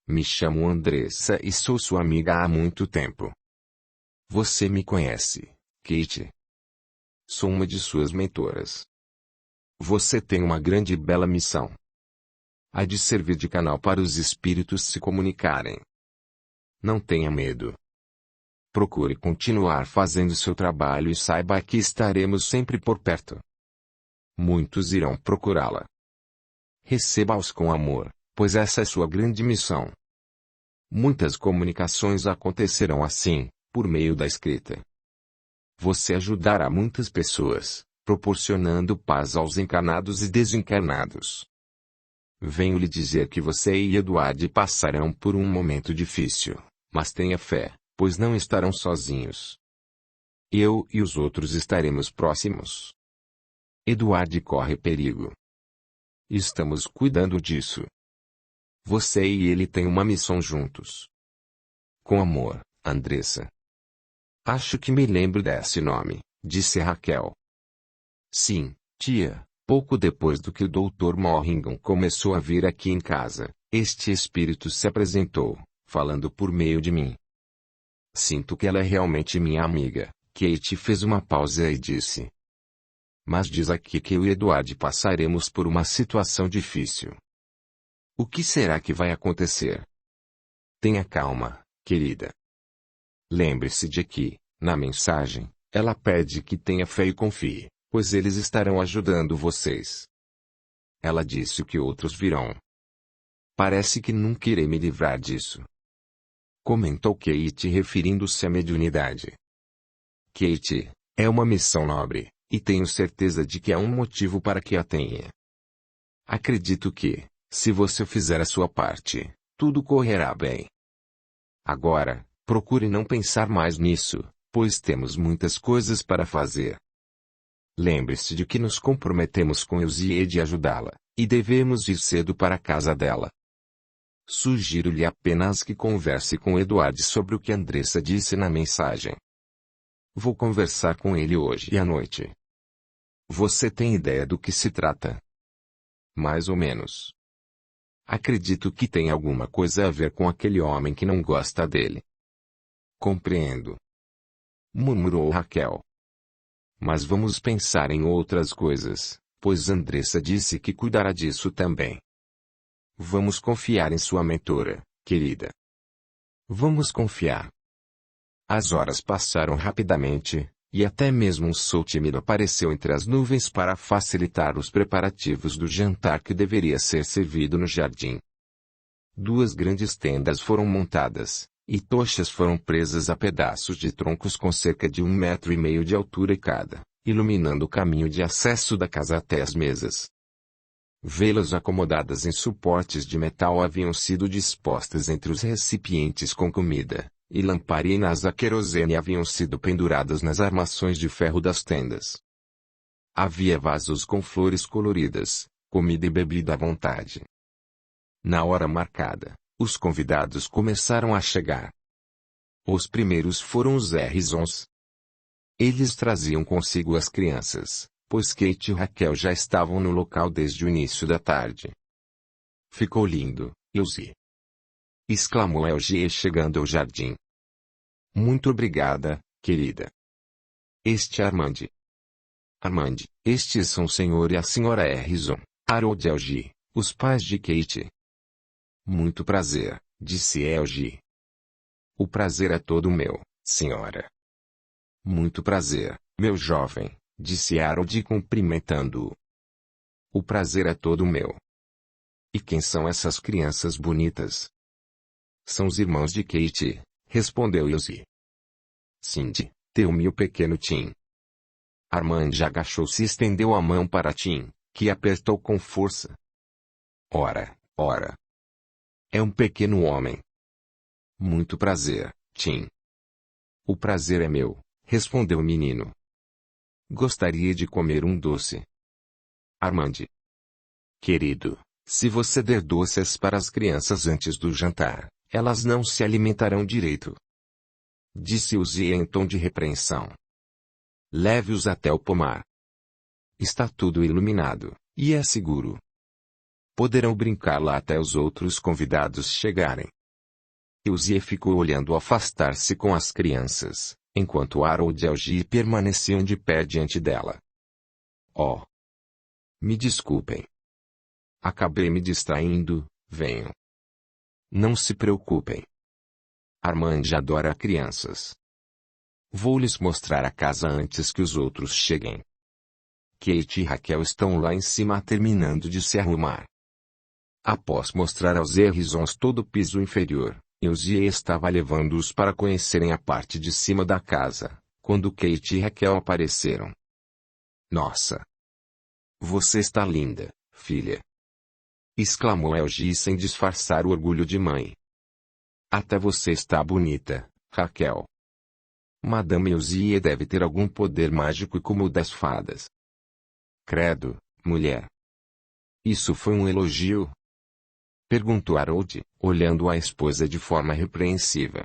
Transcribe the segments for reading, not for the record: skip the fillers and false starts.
Me chamo Andressa e sou sua amiga há muito tempo. Você me conhece, Kate. Sou uma de suas mentoras. Você tem uma grande e bela missão. A de servir de canal para os espíritos se comunicarem. Não tenha medo. Procure continuar fazendo seu trabalho e saiba que estaremos sempre por perto. Muitos irão procurá-la. Receba-os com amor, pois essa é sua grande missão. Muitas comunicações acontecerão assim, por meio da escrita. Você ajudará muitas pessoas, proporcionando paz aos encarnados e desencarnados. Venho lhe dizer que você e Eduardo passarão por um momento difícil, mas tenha fé, pois não estarão sozinhos. Eu e os outros estaremos próximos. Eduardo corre perigo. Estamos cuidando disso. Você e ele têm uma missão juntos. Com amor, Andressa. Acho que me lembro desse nome, disse Raquel. Sim, tia, pouco depois do que o Dr. Morringham começou a vir aqui em casa, este espírito se apresentou, falando por meio de mim. Sinto que ela é realmente minha amiga. Kate fez uma pausa e disse. Mas diz aqui que eu e Eduardo passaremos por uma situação difícil. O que será que vai acontecer? Tenha calma, querida. Lembre-se de que, na mensagem, ela pede que tenha fé e confie, pois eles estarão ajudando vocês. Ela disse que outros virão. Parece que nunca irei me livrar disso. Comentou Kate referindo-se à mediunidade. Kate, é uma missão nobre, e tenho certeza de que há um motivo para que a tenha. Acredito que, se você fizer a sua parte, tudo correrá bem. Agora, procure não pensar mais nisso, pois temos muitas coisas para fazer. Lembre-se de que nos comprometemos com Elsie de ajudá-la, e devemos ir cedo para a casa dela. Sugiro-lhe apenas que converse com Eduardo sobre o que Andressa disse na mensagem. Vou conversar com ele hoje à noite. Você tem ideia do que se trata? Mais ou menos. Acredito que tem alguma coisa a ver com aquele homem que não gosta dele. Compreendo. Murmurou Raquel. Mas vamos pensar em outras coisas, pois Andressa disse que cuidará disso também. Vamos confiar em sua mentora, querida. Vamos confiar. As horas passaram rapidamente, e até mesmo um sol tímido apareceu entre as nuvens para facilitar os preparativos do jantar que deveria ser servido no jardim. 2 grandes tendas foram montadas, e tochas foram presas a pedaços de troncos com cerca de 1,5 metro de altura cada, iluminando o caminho de acesso da casa até as mesas. Velas acomodadas em suportes de metal haviam sido dispostas entre os recipientes com comida, e lamparinas a querosene haviam sido penduradas nas armações de ferro das tendas. Havia vasos com flores coloridas, comida e bebida à vontade. Na hora marcada, os convidados começaram a chegar. Os primeiros foram os Harrisons. Eles traziam consigo as crianças, pois Kate e Raquel já estavam no local desde o início da tarde. Ficou lindo, Elsie! Exclamou Elsie chegando ao jardim. Muito obrigada, querida. Este é Armand. Armand, estes são o senhor e a senhora Harrison, Harold e Elgie, os pais de Kate. Muito prazer, disse Elgie. O prazer é todo meu, senhora. Muito prazer, meu jovem, disse Harold cumprimentando-o. O prazer é todo meu. E quem são essas crianças bonitas? São os irmãos de Kate, respondeu Elsie. Cindy, Thelma e o pequeno Tim. Armand agachou-se e estendeu a mão para Tim, que apertou com força. Ora, ora. É um pequeno homem. Muito prazer, Tim. O prazer é meu, respondeu o menino. Gostaria de comer um doce. Armand. Querido, se você der doces para as crianças antes do jantar, elas não se alimentarão direito. Disse Elsie em tom de repreensão. Leve-os até o pomar. Está tudo iluminado, e é seguro. Poderão brincar lá até os outros convidados chegarem. Elsie ficou olhando afastar-se com as crianças, enquanto Harold e Elgie permaneciam de pé diante dela. Oh! Me desculpem. Acabei me distraindo, venham. Não se preocupem. Armand adora crianças. Vou lhes mostrar a casa antes que os outros cheguem. Kate e Raquel estão lá em cima terminando de se arrumar. Após mostrar aos Harrisons todo o piso inferior, Elsie estava levando-os para conhecerem a parte de cima da casa, quando Kate e Raquel apareceram. Nossa! Você está linda, filha! Exclamou Elsie sem disfarçar o orgulho de mãe. Até você está bonita, Raquel. Madame Elsie deve ter algum poder mágico como o das fadas. Credo, mulher. Isso foi um elogio? Perguntou Harold, olhando a esposa de forma repreensiva.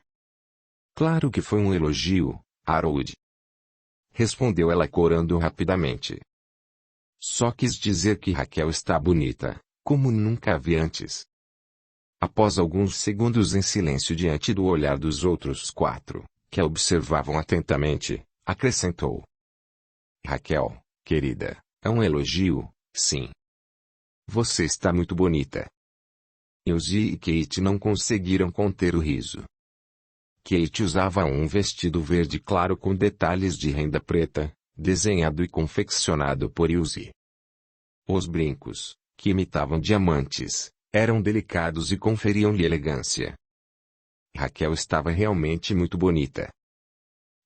Claro que foi um elogio, Harold. Respondeu ela corando rapidamente. Só quis dizer que Raquel está bonita, como nunca a vi antes. Após alguns segundos em silêncio diante do olhar dos outros 4, que a observavam atentamente, acrescentou. Raquel, querida, é um elogio, sim. Você está muito bonita. Elsie e Kate não conseguiram conter o riso. Kate usava um vestido verde claro com detalhes de renda preta, desenhado e confeccionado por Elsie. Os brincos, que imitavam diamantes, eram delicados e conferiam-lhe elegância. Raquel estava realmente muito bonita.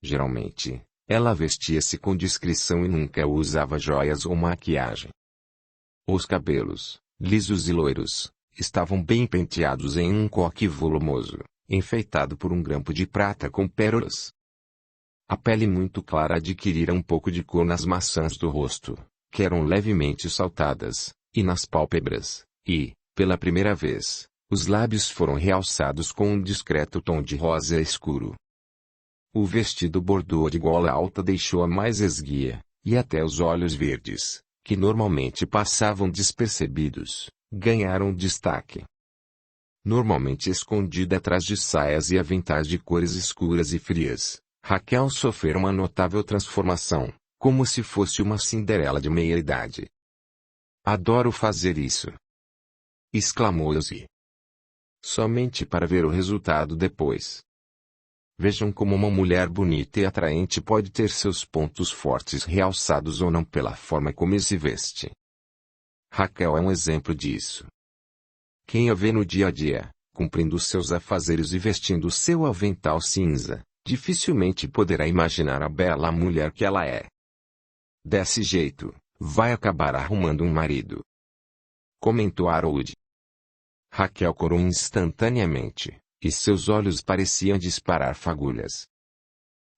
Geralmente, ela vestia-se com discrição e nunca usava joias ou maquiagem. Os cabelos, lisos e loiros, estavam bem penteados em um coque volumoso, enfeitado por um grampo de prata com pérolas. A pele muito clara adquirira um pouco de cor nas maçãs do rosto, que eram levemente saltadas, e nas pálpebras, e, pela primeira vez, os lábios foram realçados com um discreto tom de rosa escuro. O vestido bordô de gola alta deixou-a mais esguia, e até os olhos verdes, que normalmente passavam despercebidos, ganharam destaque. Normalmente escondida atrás de saias e aventais de cores escuras e frias, Raquel sofreu uma notável transformação, como se fosse uma Cinderela de meia-idade. Adoro fazer isso! Exclamou Elsie. Somente para ver o resultado depois. Vejam como uma mulher bonita e atraente pode ter seus pontos fortes realçados ou não pela forma como se veste. Raquel é um exemplo disso. Quem a vê no dia a dia, cumprindo seus afazeres e vestindo seu avental cinza, dificilmente poderá imaginar a bela mulher que ela é. Desse jeito, vai acabar arrumando um marido. Comentou Harold. Raquel corou instantaneamente, e seus olhos pareciam disparar fagulhas.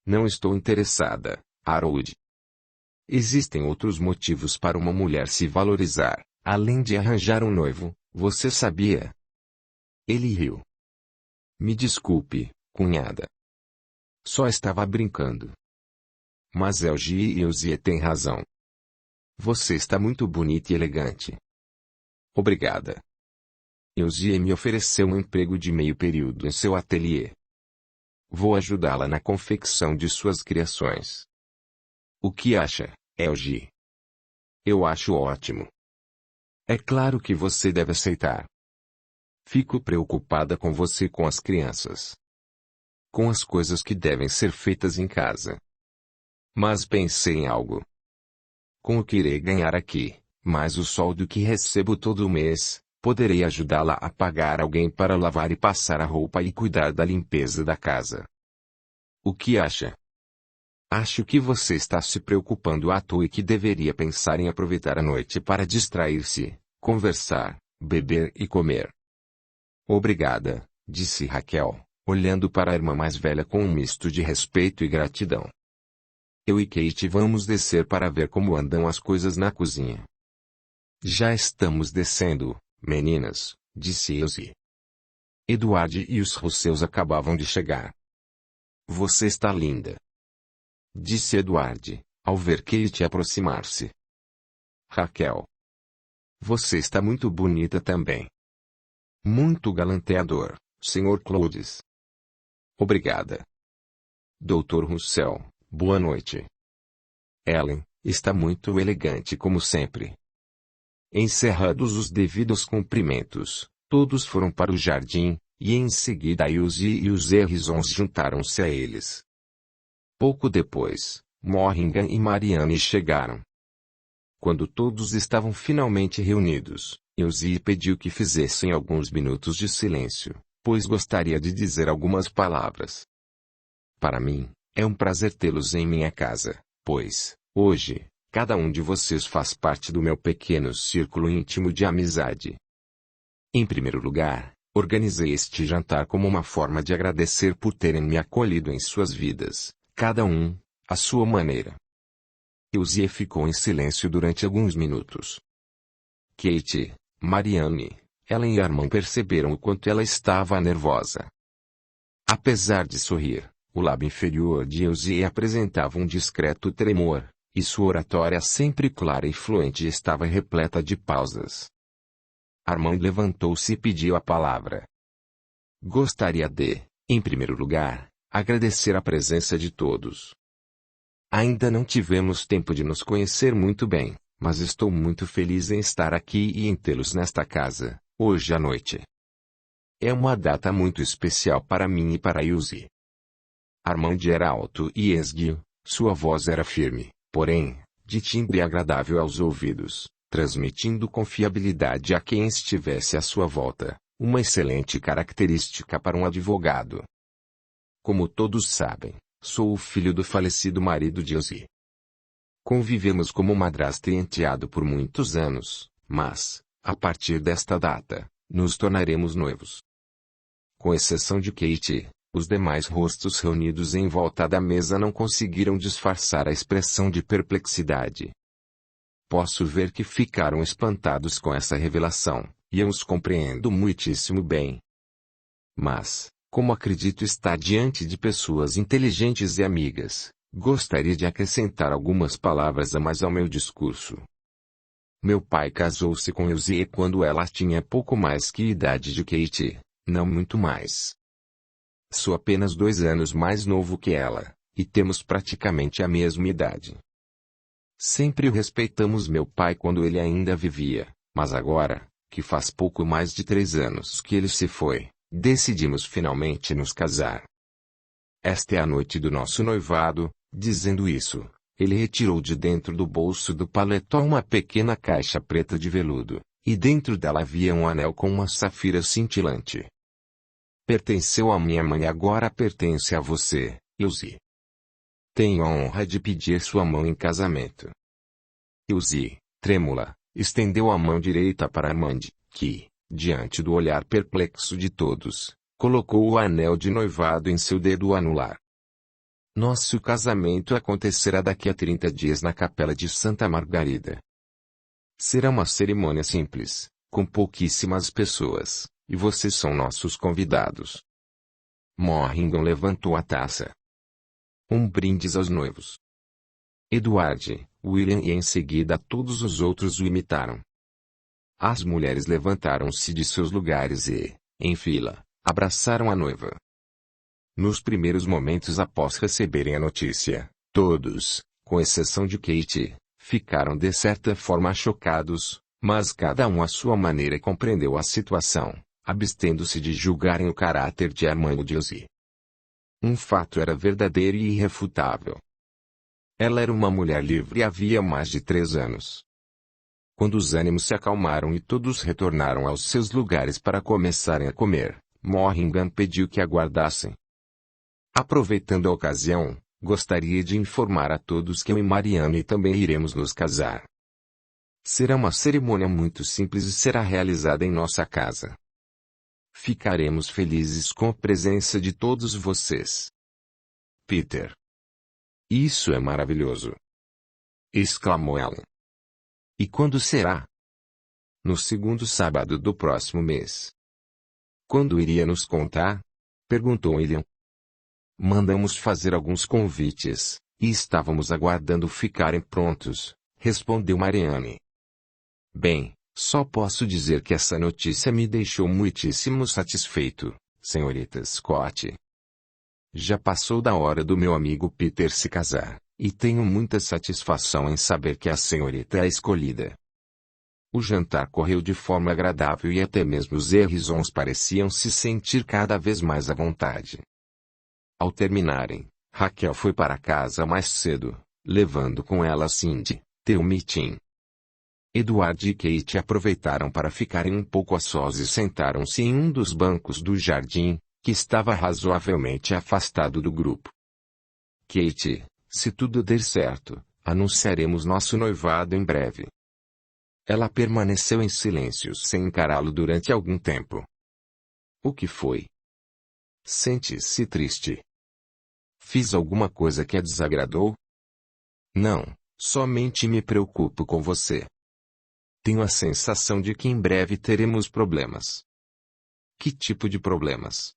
Não estou interessada, Harold. Existem outros motivos para uma mulher se valorizar, além de arranjar um noivo, você sabia? Ele riu. Me desculpe, cunhada. Só estava brincando. Mas Elgie e Elsie têm razão. Você está muito bonita e elegante. Obrigada. Elsie me ofereceu um emprego de meio período em seu ateliê. Vou ajudá-la na confecção de suas criações. O que acha, Elgie? Eu acho ótimo. É claro que você deve aceitar. Fico preocupada com você e com as crianças. Com as coisas que devem ser feitas em casa. Mas pensei em algo. Com o que irei ganhar aqui, mais o soldo que recebo todo mês, poderei ajudá-la a pagar alguém para lavar e passar a roupa e cuidar da limpeza da casa. O que acha? Acho que você está se preocupando à toa e que deveria pensar em aproveitar a noite para distrair-se, conversar, beber e comer. Obrigada, disse Raquel, olhando para a irmã mais velha com um misto de respeito e gratidão. Eu e Kate vamos descer para ver como andam as coisas na cozinha. Já estamos descendo, meninas, disse Elsie. Eduardo e os russeus acabavam de chegar. Você está linda, disse Eduardo, ao ver Kate aproximar-se. Raquel. Você está muito bonita também. Muito galanteador, Sr. Clodes. Obrigada. Dr. Russell, boa noite. Ellen, está muito elegante como sempre. Encerrados os devidos cumprimentos, todos foram para o jardim, e em seguida Ilse e os Harrisons juntaram-se a eles. Pouco depois, Morrigan e Marianne chegaram. Quando todos estavam finalmente reunidos, Ilse pediu que fizessem alguns minutos de silêncio, pois gostaria de dizer algumas palavras. Para mim, é um prazer tê-los em minha casa, pois, hoje, cada um de vocês faz parte do meu pequeno círculo íntimo de amizade. Em primeiro lugar, organizei este jantar como uma forma de agradecer por terem me acolhido em suas vidas, cada um, à sua maneira. Ilse ficou em silêncio durante alguns minutos. Kate, Marianne, Ellen e Armand perceberam o quanto ela estava nervosa. Apesar de sorrir, o lábio inferior de Ilse apresentava um discreto tremor, e sua oratória sempre clara e fluente estava repleta de pausas. Armand levantou-se e pediu a palavra. Gostaria de, em primeiro lugar, agradecer a presença de todos. Ainda não tivemos tempo de nos conhecer muito bem, mas estou muito feliz em estar aqui e em tê-los nesta casa, hoje à noite. É uma data muito especial para mim e para Ilse. Armand era alto e esguio, sua voz era firme, porém, de timbre agradável aos ouvidos, transmitindo confiabilidade a quem estivesse à sua volta, uma excelente característica para um advogado. Como todos sabem, sou o filho do falecido marido de Ilse. Convivemos como madrasta e enteado por muitos anos, mas, a partir desta data, nos tornaremos noivos. Com exceção de Kate, os demais rostos reunidos em volta da mesa não conseguiram disfarçar a expressão de perplexidade. Posso ver que ficaram espantados com essa revelação, e eu os compreendo muitíssimo bem. Mas, como acredito estar diante de pessoas inteligentes e amigas, gostaria de acrescentar algumas palavras a mais ao meu discurso. Meu pai casou-se com Ilse quando ela tinha pouco mais que a idade de Kate, não muito mais. Sou apenas 2 anos mais novo que ela, e temos praticamente a mesma idade. Sempre respeitamos meu pai quando ele ainda vivia, mas agora, que faz pouco mais de 3 anos que ele se foi, decidimos finalmente nos casar. Esta é a noite do nosso noivado. Dizendo isso, ele retirou de dentro do bolso do paletó uma pequena caixa preta de veludo, e dentro dela havia um anel com uma safira cintilante. Pertenceu à minha mãe e agora pertence a você, Ilse. Tenho a honra de pedir sua mão em casamento. Ilse, trêmula, estendeu a mão direita para Armand, que, diante do olhar perplexo de todos, colocou o anel de noivado em seu dedo anular. Nosso casamento acontecerá daqui a 30 dias na capela de Santa Margarida. Será uma cerimônia simples, com pouquíssimas pessoas, e vocês são nossos convidados. Morrigan levantou a taça. Um brinde aos noivos. Edward, William e em seguida todos os outros o imitaram. As mulheres levantaram-se de seus lugares e, em fila, abraçaram a noiva. Nos primeiros momentos após receberem a notícia, todos, com exceção de Kate, ficaram de certa forma chocados, mas cada um à sua maneira compreendeu a situação, abstendo-se de julgarem o caráter de Armand de Ilse. Um fato era verdadeiro e irrefutável. Ela era uma mulher livre havia mais de 3 anos. Quando os ânimos se acalmaram e todos retornaram aos seus lugares para começarem a comer, Morrigan pediu que aguardassem. Aproveitando a ocasião, gostaria de informar a todos que eu e Marianne também iremos nos casar. Será uma cerimônia muito simples e será realizada em nossa casa. Ficaremos felizes com a presença de todos vocês. Peter. Isso é maravilhoso! Exclamou Ellen. E quando será? No segundo sábado do próximo mês. Quando iria nos contar? Perguntou William. Mandamos fazer alguns convites, e estávamos aguardando ficarem prontos, respondeu Marianne. Bem, só posso dizer que essa notícia me deixou muitíssimo satisfeito, senhorita Scott. Já passou da hora do meu amigo Peter se casar, e tenho muita satisfação em saber que a senhorita é a escolhida. O jantar correu de forma agradável e até mesmo os Harrisons pareciam se sentir cada vez mais à vontade. Ao terminarem, Raquel foi para casa mais cedo, levando com ela Cindy, Thelma e Tim. Edward e Kate aproveitaram para ficarem um pouco a sós e sentaram-se em um dos bancos do jardim, que estava razoavelmente afastado do grupo. Kate, se tudo der certo, anunciaremos nosso noivado em breve. Ela permaneceu em silêncio sem encará-lo durante algum tempo. O que foi? Sente-se triste? Fiz alguma coisa que a desagradou? Não, somente me preocupo com você. Tenho a sensação de que em breve teremos problemas. Que tipo de problemas?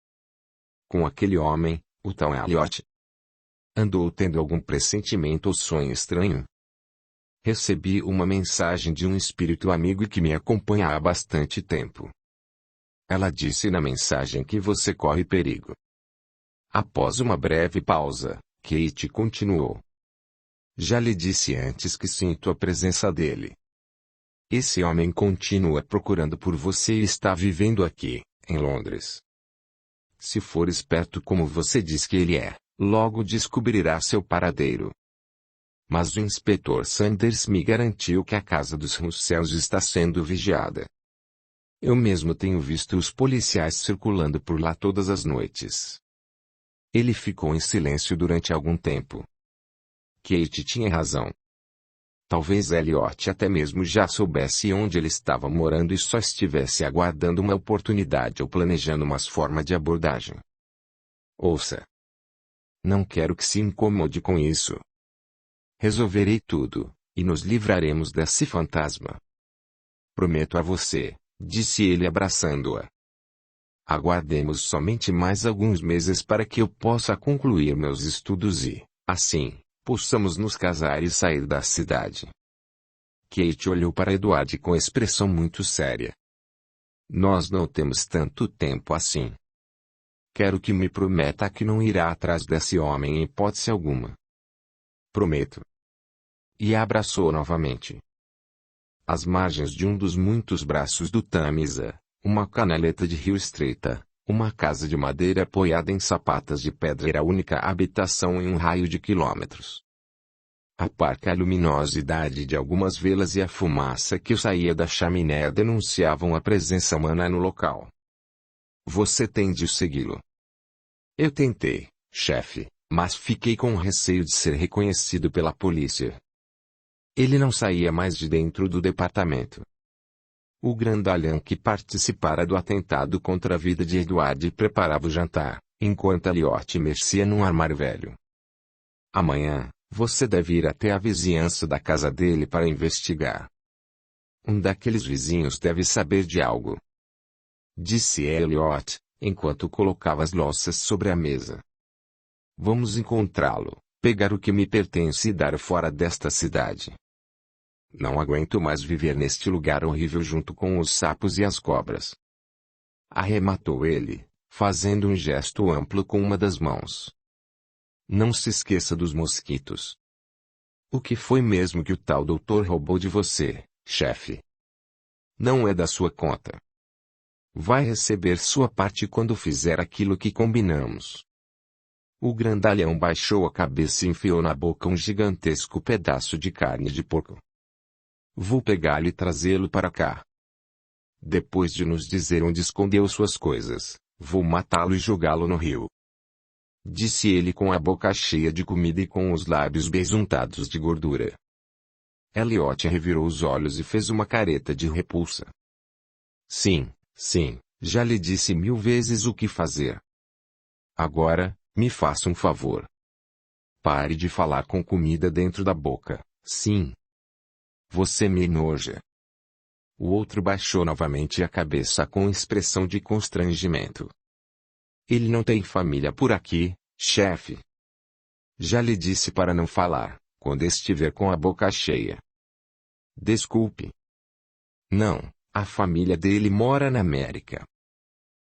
Com aquele homem, o tal Elliot. Andou tendo algum pressentimento ou sonho estranho? Recebi uma mensagem de um espírito amigo que me acompanha há bastante tempo. Ela disse na mensagem que você corre perigo. Após uma breve pausa, Kate continuou. Já lhe disse antes que sinto a presença dele. Esse homem continua procurando por você e está vivendo aqui, em Londres. Se for esperto como você diz que ele é, logo descobrirá seu paradeiro. Mas o inspetor Sanders me garantiu que a casa dos Russells está sendo vigiada. Eu mesmo tenho visto os policiais circulando por lá todas as noites. Ele ficou em silêncio durante algum tempo. Kate tinha razão. Talvez Elliot até mesmo já soubesse onde ele estava morando e só estivesse aguardando uma oportunidade ou planejando uma forma de abordagem. Ouça. Não quero que se incomode com isso. Resolverei tudo, e nos livraremos desse fantasma. Prometo a você, disse ele abraçando-a. Aguardemos somente mais alguns meses para que eu possa concluir meus estudos e, assim, possamos nos casar e sair da cidade. Kate olhou para Edward com expressão muito séria. Nós não temos tanto tempo assim. Quero que me prometa que não irá atrás desse homem em hipótese alguma. Prometo. E a abraçou novamente. Às margens de um dos muitos braços do Tamisa, uma canaleta de rio estreita, uma casa de madeira apoiada em sapatas de pedra era a única habitação em um raio de quilômetros. A parca luminosidade de algumas velas e a fumaça que saía da chaminé denunciavam a presença humana no local. Você tem de segui-lo. Eu tentei, chefe, mas fiquei com receio de ser reconhecido pela polícia. Ele não saía mais de dentro do departamento. O grandalhão que participara do atentado contra a vida de Edward preparava o jantar, enquanto Elliot mexia num armário velho. Amanhã, você deve ir até a vizinhança da casa dele para investigar. Um daqueles vizinhos deve saber de algo. Disse Elliot, enquanto colocava as louças sobre a mesa. Vamos encontrá-lo, pegar o que me pertence e dar fora desta cidade. Não aguento mais viver neste lugar horrível junto com os sapos e as cobras. Arrematou ele, fazendo um gesto amplo com uma das mãos. Não se esqueça dos mosquitos. O que foi mesmo que o tal doutor roubou de você, chefe? Não é da sua conta. Vai receber sua parte quando fizer aquilo que combinamos. O grandalhão baixou a cabeça e enfiou na boca um gigantesco pedaço de carne de porco. Vou pegá-lo e trazê-lo para cá. Depois de nos dizer onde escondeu suas coisas, vou matá-lo e jogá-lo no rio. Disse ele com a boca cheia de comida e com os lábios besuntados de gordura. Elliot revirou os olhos e fez uma careta de repulsa. Sim, sim, já lhe disse 1000 vezes o que fazer. Agora, me faça um favor. Pare de falar com comida dentro da boca, sim. Você me enoja. O outro baixou novamente a cabeça com expressão de constrangimento. Ele não tem família por aqui, chefe. Já lhe disse para não falar, quando estiver com a boca cheia. Desculpe. Não, a família dele mora na América.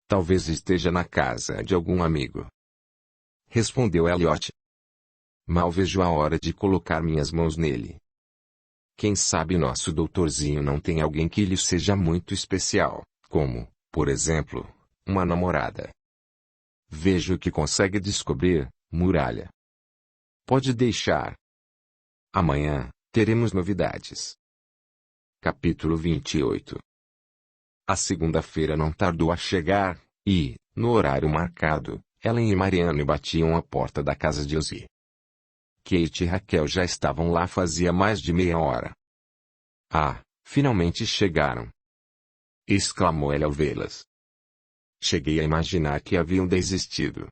Talvez esteja na casa de algum amigo. respondeu Elliot. Mal vejo a hora de colocar minhas mãos nele. Quem sabe nosso doutorzinho não tem alguém que lhe seja muito especial, como, por exemplo, uma namorada. Veja o que consegue descobrir, Muralha. Pode deixar. Amanhã, teremos novidades. Capítulo 28. A segunda-feira não tardou a chegar, e, no horário marcado, Ellen e Marianne batiam a porta da casa de Ozzy. Kate e Raquel já estavam lá fazia mais de meia hora. Ah, finalmente chegaram! Exclamou ela ao vê-las. Cheguei a imaginar que haviam desistido.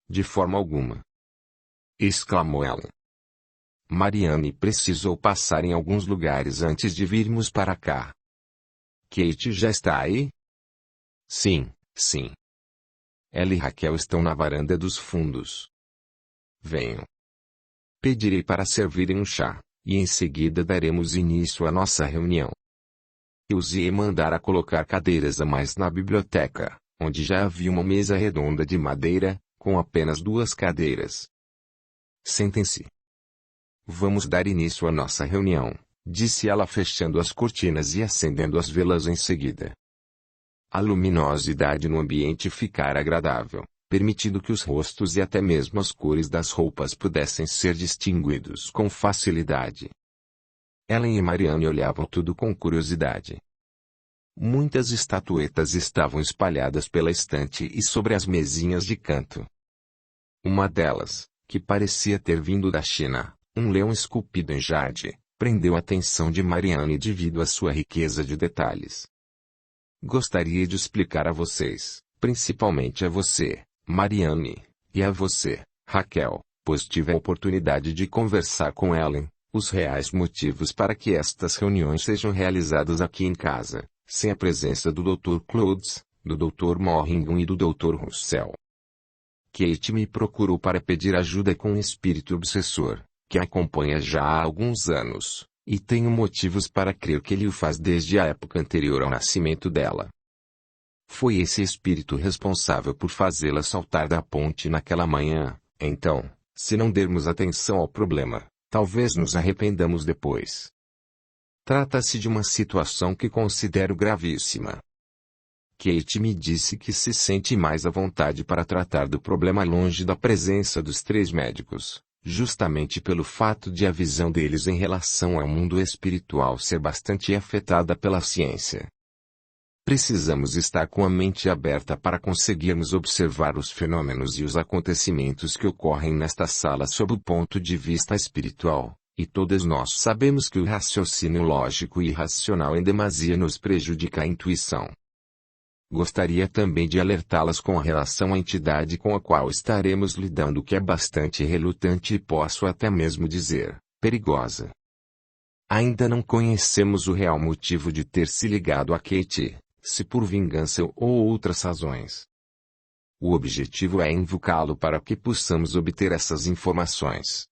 De forma alguma! Exclamou Ellen. Marianne precisou passar em alguns lugares antes de virmos para cá. Kate já está aí? Sim, sim. Ela e Raquel estão na varanda dos fundos. Venham. Pedirei para servirem um chá, e em seguida daremos início à nossa reunião. Ozzy mandara colocar cadeiras a mais na biblioteca, onde já havia uma mesa redonda de madeira, com apenas 2 cadeiras. Sentem-se. Vamos dar início à nossa reunião, disse ela fechando as cortinas e acendendo as velas em seguida. A luminosidade no ambiente ficara agradável, permitindo que os rostos e até mesmo as cores das roupas pudessem ser distinguidos com facilidade. Ellen e Marianne olhavam tudo com curiosidade. Muitas estatuetas estavam espalhadas pela estante e sobre as mesinhas de canto. Uma delas, que parecia ter vindo da China, um leão esculpido em jade, prendeu a atenção de Marianne devido à sua riqueza de detalhes. Gostaria de explicar a vocês, principalmente a você, Marianne, e a você, Raquel, pois tive a oportunidade de conversar com Ellen, os reais motivos para que estas reuniões sejam realizadas aqui em casa, sem a presença do Dr. Clouds, do Dr. Morringham e do Dr. Russell. Kate me procurou para pedir ajuda com um espírito obsessor, que a acompanha já há alguns anos, e tenho motivos para crer que ele o faz desde a época anterior ao nascimento dela. Foi esse espírito responsável por fazê-la saltar da ponte naquela manhã, então, se não dermos atenção ao problema, talvez nos arrependamos depois. Trata-se de uma situação que considero gravíssima. Kate me disse que se sente mais à vontade para tratar do problema longe da presença dos 3 médicos, justamente pelo fato de a visão deles em relação ao mundo espiritual ser bastante afetada pela ciência. Precisamos estar com a mente aberta para conseguirmos observar os fenômenos e os acontecimentos que ocorrem nesta sala sob o ponto de vista espiritual, e todos nós sabemos que o raciocínio lógico e irracional em demasia nos prejudica a intuição. Gostaria também de alertá-las com relação à entidade com a qual estaremos lidando, que é bastante relutante e posso até mesmo dizer, perigosa. Ainda não conhecemos o real motivo de ter se ligado a Kate, se por vingança ou outras razões. O objetivo é invocá-lo para que possamos obter essas informações.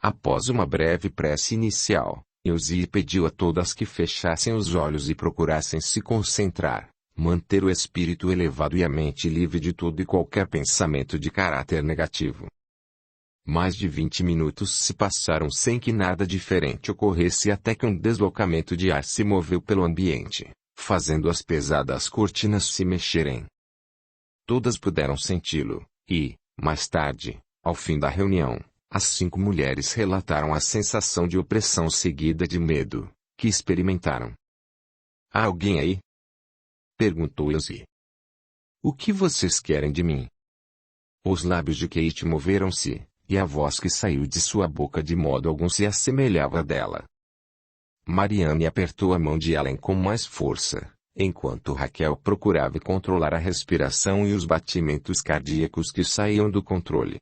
Após uma breve prece inicial, Ozzy pediu a todas que fechassem os olhos e procurassem se concentrar, manter o espírito elevado e a mente livre de todo e qualquer pensamento de caráter negativo. Mais de 20 minutos se passaram sem que nada diferente ocorresse até que um deslocamento de ar se moveu pelo ambiente, fazendo as pesadas cortinas se mexerem. Todas puderam senti-lo, e, mais tarde, ao fim da reunião, as 5 mulheres relataram a sensação de opressão seguida de medo, que experimentaram. "Há alguém aí?" perguntou Ozzy. "O que vocês querem de mim?" Os lábios de Kate moveram-se, e a voz que saiu de sua boca de modo algum se assemelhava à dela. Marianne apertou a mão de Ellen com mais força, enquanto Raquel procurava controlar a respiração e os batimentos cardíacos que saíam do controle.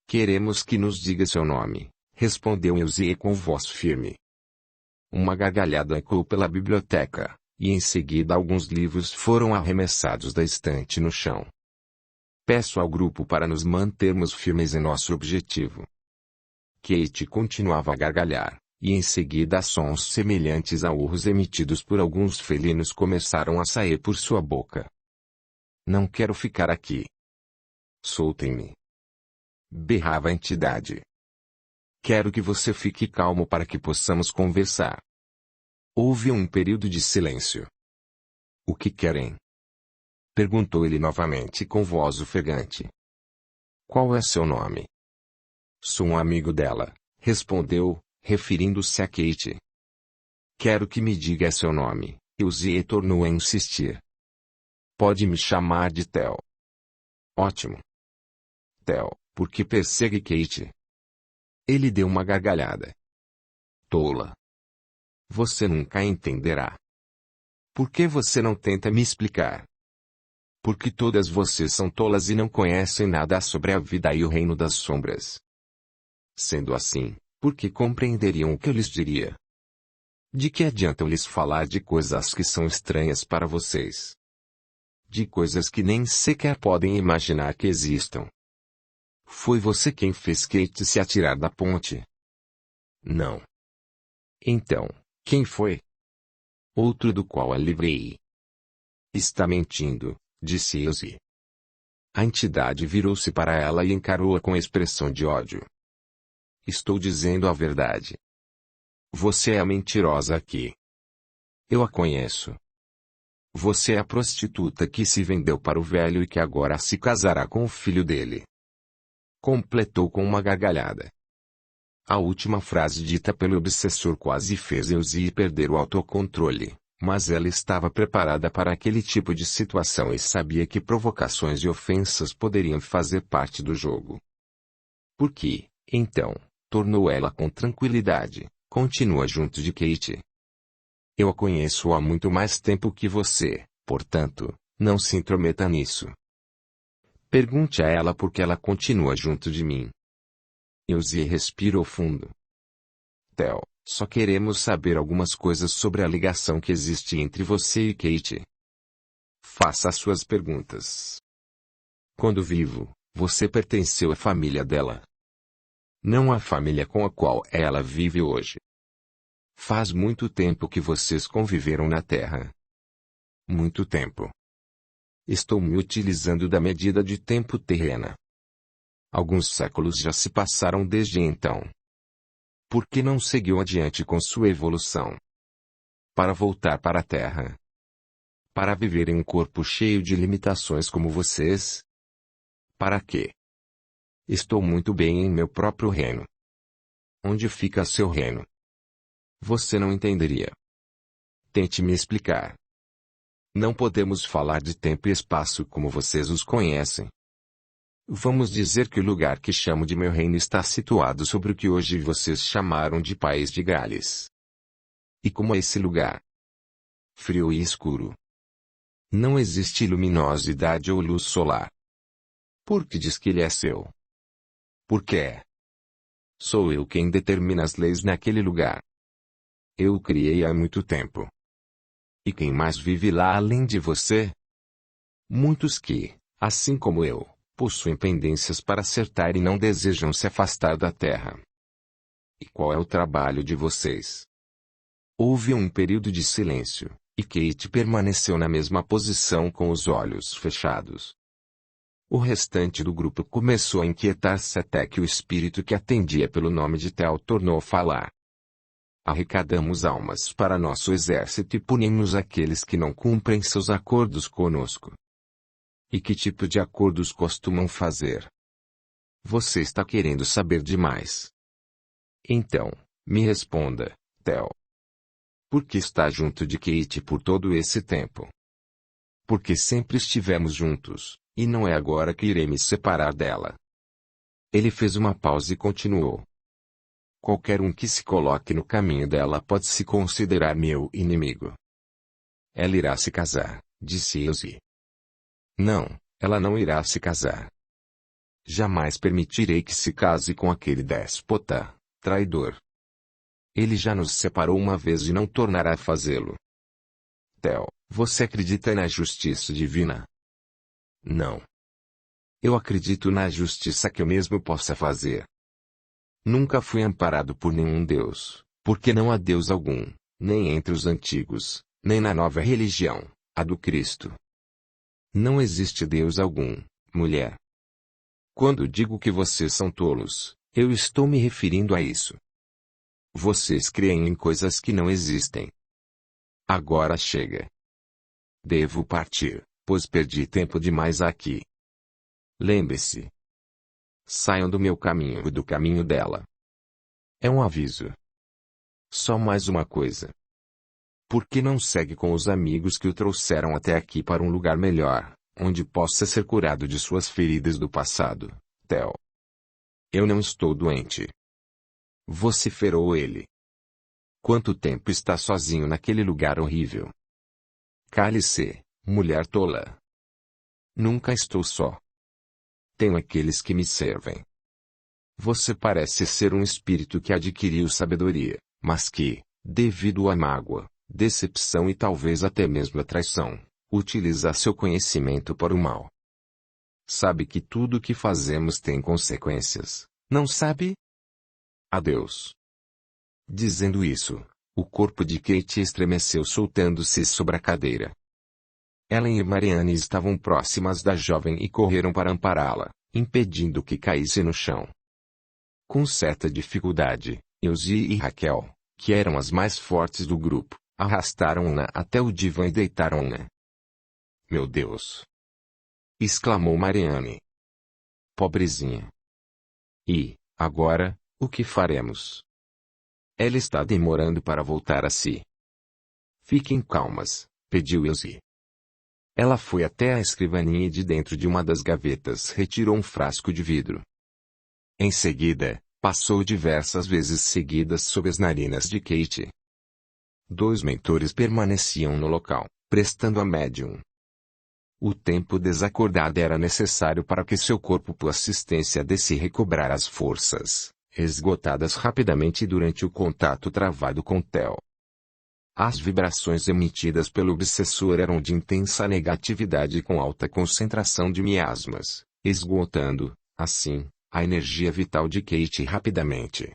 "Queremos que nos diga seu nome", respondeu Ozzy com voz firme. Uma gargalhada ecoou pela biblioteca, e em seguida alguns livros foram arremessados da estante no chão. "Peço ao grupo para nos mantermos firmes em nosso objetivo." Kate continuava a gargalhar, e em seguida sons semelhantes a urros emitidos por alguns felinos começaram a sair por sua boca. "Não quero ficar aqui." Soltem-me! Berrava a entidade. Quero que você fique calmo para que possamos conversar. Houve um período de silêncio. O que querem? Perguntou ele novamente com voz ofegante. Qual é seu nome? Sou um amigo dela, respondeu, referindo-se a Kate. Quero que me diga seu nome, Elsie tornou a insistir. Pode me chamar de Theo. Ótimo. Theo, por que persegue Kate? Ele deu uma gargalhada. Tola. Você nunca entenderá. Por que você não tenta me explicar? Porque todas vocês são tolas e não conhecem nada sobre a vida e o reino das sombras. Sendo assim, por que compreenderiam o que eu lhes diria? De que adianta eu lhes falar de coisas que são estranhas para vocês? De coisas que nem sequer podem imaginar que existam. Foi você quem fez Kate se atirar da ponte? Não. Então, quem foi? Outro do qual a livrei. Está mentindo, disse Elsie. A entidade virou-se para ela e encarou-a com expressão de ódio. Estou dizendo a verdade. Você é a mentirosa aqui. Eu a conheço. Você é a prostituta que se vendeu para o velho e que agora se casará com o filho dele. Completou com uma gargalhada. A última frase dita pelo obsessor quase fez Elsie perder o autocontrole, mas ela estava preparada para aquele tipo de situação e sabia que provocações e ofensas poderiam fazer parte do jogo. Por que, então, tornou ela com tranquilidade, continua junto de Kate. Eu a conheço há muito mais tempo que você, portanto, não se intrometa nisso. Pergunte a ela por que ela continua junto de mim. Elsie respirou fundo. Theo, só queremos saber algumas coisas sobre a ligação que existe entre você e Kate. Faça as suas perguntas. Quando vivo, você pertenceu à família dela. Não à família com a qual ela vive hoje. Faz muito tempo que vocês conviveram na Terra. Muito tempo. Estou me utilizando da medida de tempo terrena. Alguns séculos já se passaram desde então. Por que não seguiu adiante com sua evolução? Para voltar para a Terra. Para viver em um corpo cheio de limitações como vocês? Para quê? Estou muito bem em meu próprio reino. Onde fica seu reino? Você não entenderia. Tente me explicar. Não podemos falar de tempo e espaço como vocês os conhecem. Vamos dizer que o lugar que chamo de meu reino está situado sobre o que hoje vocês chamaram de País de Gales. E como é esse lugar? Frio e escuro. Não existe luminosidade ou luz solar. Por que diz que ele é seu? Por quê? Sou eu quem determina as leis naquele lugar. Eu o criei há muito tempo. E quem mais vive lá além de você? Muitos que, assim como eu, possuem pendências para acertar e não desejam se afastar da Terra. E qual é o trabalho de vocês? Houve um período de silêncio, e Kate permaneceu na mesma posição com os olhos fechados. O restante do grupo começou a inquietar-se até que o espírito que atendia pelo nome de Theo tornou a falar. Arrecadamos almas para nosso exército e punimos aqueles que não cumprem seus acordos conosco. E que tipo de acordos costumam fazer? Você está querendo saber demais. Então, me responda, Theo. Por que está junto de Kate por todo esse tempo? Porque sempre estivemos juntos, e não é agora que irei me separar dela. Ele fez uma pausa e continuou. Qualquer um que se coloque no caminho dela pode se considerar meu inimigo. Ela irá se casar, disse Elsie. Não, ela não irá se casar. Jamais permitirei que se case com aquele déspota, traidor. Ele já nos separou uma vez e não tornará a fazê-lo. Theo, você acredita na justiça divina? Não. Eu acredito na justiça que eu mesmo possa fazer. Nunca fui amparado por nenhum Deus, porque não há Deus algum, nem entre os antigos, nem na nova religião, a do Cristo. Não existe Deus algum, mulher. Quando digo que vocês são tolos, eu estou me referindo a isso. Vocês creem em coisas que não existem. Agora chega. Devo partir, pois perdi tempo demais aqui. Lembre-se. Saiam do meu caminho e do caminho dela. É um aviso. Só mais uma coisa. Por que não segue com os amigos que o trouxeram até aqui para um lugar melhor, onde possa ser curado de suas feridas do passado, Theo? Eu não estou doente. Vociferou ele. Quanto tempo está sozinho naquele lugar horrível? Cale-se, mulher tola. Nunca estou só. Tenho aqueles que me servem. Você parece ser um espírito que adquiriu sabedoria, mas que, devido à mágoa, decepção e talvez até mesmo a traição, utiliza seu conhecimento para o mal. Sabe que tudo o que fazemos tem consequências, não sabe? Adeus. Dizendo isso, o corpo de Kate estremeceu soltando-se sobre a cadeira. Ellen e Marianne estavam próximas da jovem e correram para ampará-la, impedindo que caísse no chão. Com certa dificuldade, Elsie e Raquel, que eram as mais fortes do grupo, arrastaram-na até o divã e deitaram-na. Meu Deus! Exclamou Marianne. Pobrezinha. E, agora, o que faremos? Ela está demorando para voltar a si. Fiquem calmas, pediu Elsie. Ela foi até a escrivaninha e de dentro de uma das gavetas retirou um frasco de vidro. Em seguida, passou diversas vezes seguidas sob as narinas de Kate. 2 mentores permaneciam no local, prestando a médium. O tempo desacordado era necessário para que seu corpo por assistência de se recobrar as forças, esgotadas rapidamente durante o contato travado com Theo. As vibrações emitidas pelo obsessor eram de intensa negatividade com alta concentração de miasmas, esgotando, assim, a energia vital de Kate rapidamente.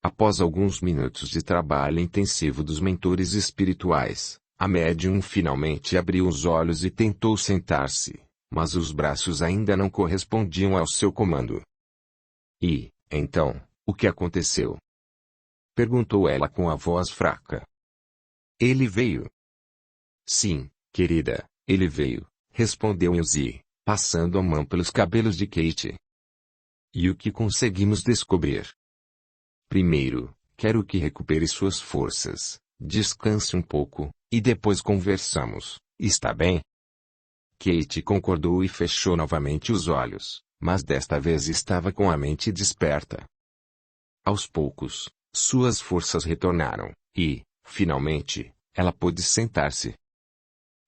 Após alguns minutos de trabalho intensivo dos mentores espirituais, a médium finalmente abriu os olhos e tentou sentar-se, mas os braços ainda não correspondiam ao seu comando. E, então, o que aconteceu? Perguntou ela com a voz fraca. Ele veio. Sim, querida, ele veio, respondeu Elsie, passando a mão pelos cabelos de Kate. E o que conseguimos descobrir? Primeiro, quero que recupere suas forças, descanse um pouco, e depois conversamos, está bem? Kate concordou e fechou novamente os olhos, mas desta vez estava com a mente desperta. Aos poucos, suas forças retornaram, e, finalmente, ela pôde sentar-se.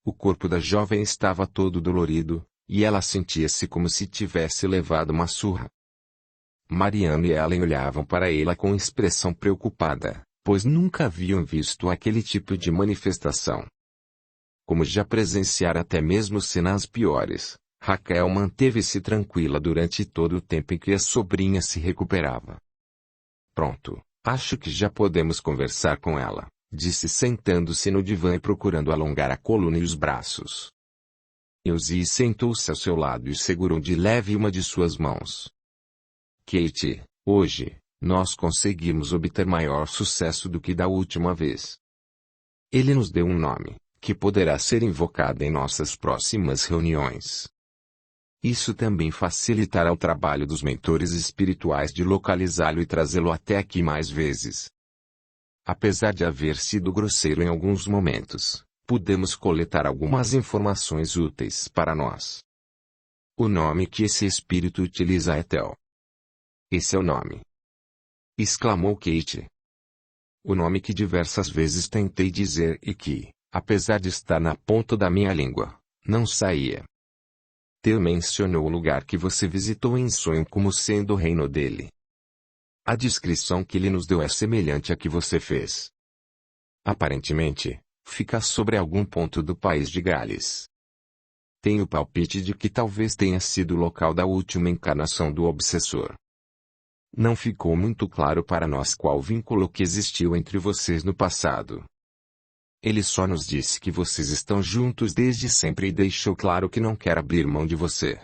O corpo da jovem estava todo dolorido, e ela sentia-se como se tivesse levado uma surra. Marianne e Ellen olhavam para ela com expressão preocupada, pois nunca haviam visto aquele tipo de manifestação. Como já presenciara até mesmo cenas piores, Raquel manteve-se tranquila durante todo o tempo em que a sobrinha se recuperava. Pronto, acho que já podemos conversar com ela, disse sentando-se no divã e procurando alongar a coluna e os braços. Elsie sentou-se ao seu lado e segurou de leve uma de suas mãos. Kate, hoje, nós conseguimos obter maior sucesso do que da última vez. Ele nos deu um nome, que poderá ser invocado em nossas próximas reuniões. Isso também facilitará o trabalho dos mentores espirituais de localizá-lo e trazê-lo até aqui mais vezes. Apesar de haver sido grosseiro em alguns momentos, podemos coletar algumas informações úteis para nós. O nome que esse espírito utiliza é Theo. Esse é o nome. Exclamou Kate. O nome que diversas vezes tentei dizer e que, apesar de estar na ponta da minha língua, não saía. Theo mencionou o lugar que você visitou em sonho como sendo o reino dele. A descrição que ele nos deu é semelhante à que você fez. Aparentemente, fica sobre algum ponto do país de Gales. Tenho o palpite de que talvez tenha sido o local da última encarnação do obsessor. Não ficou muito claro para nós qual vínculo que existiu entre vocês no passado. Ele só nos disse que vocês estão juntos desde sempre e deixou claro que não quer abrir mão de você.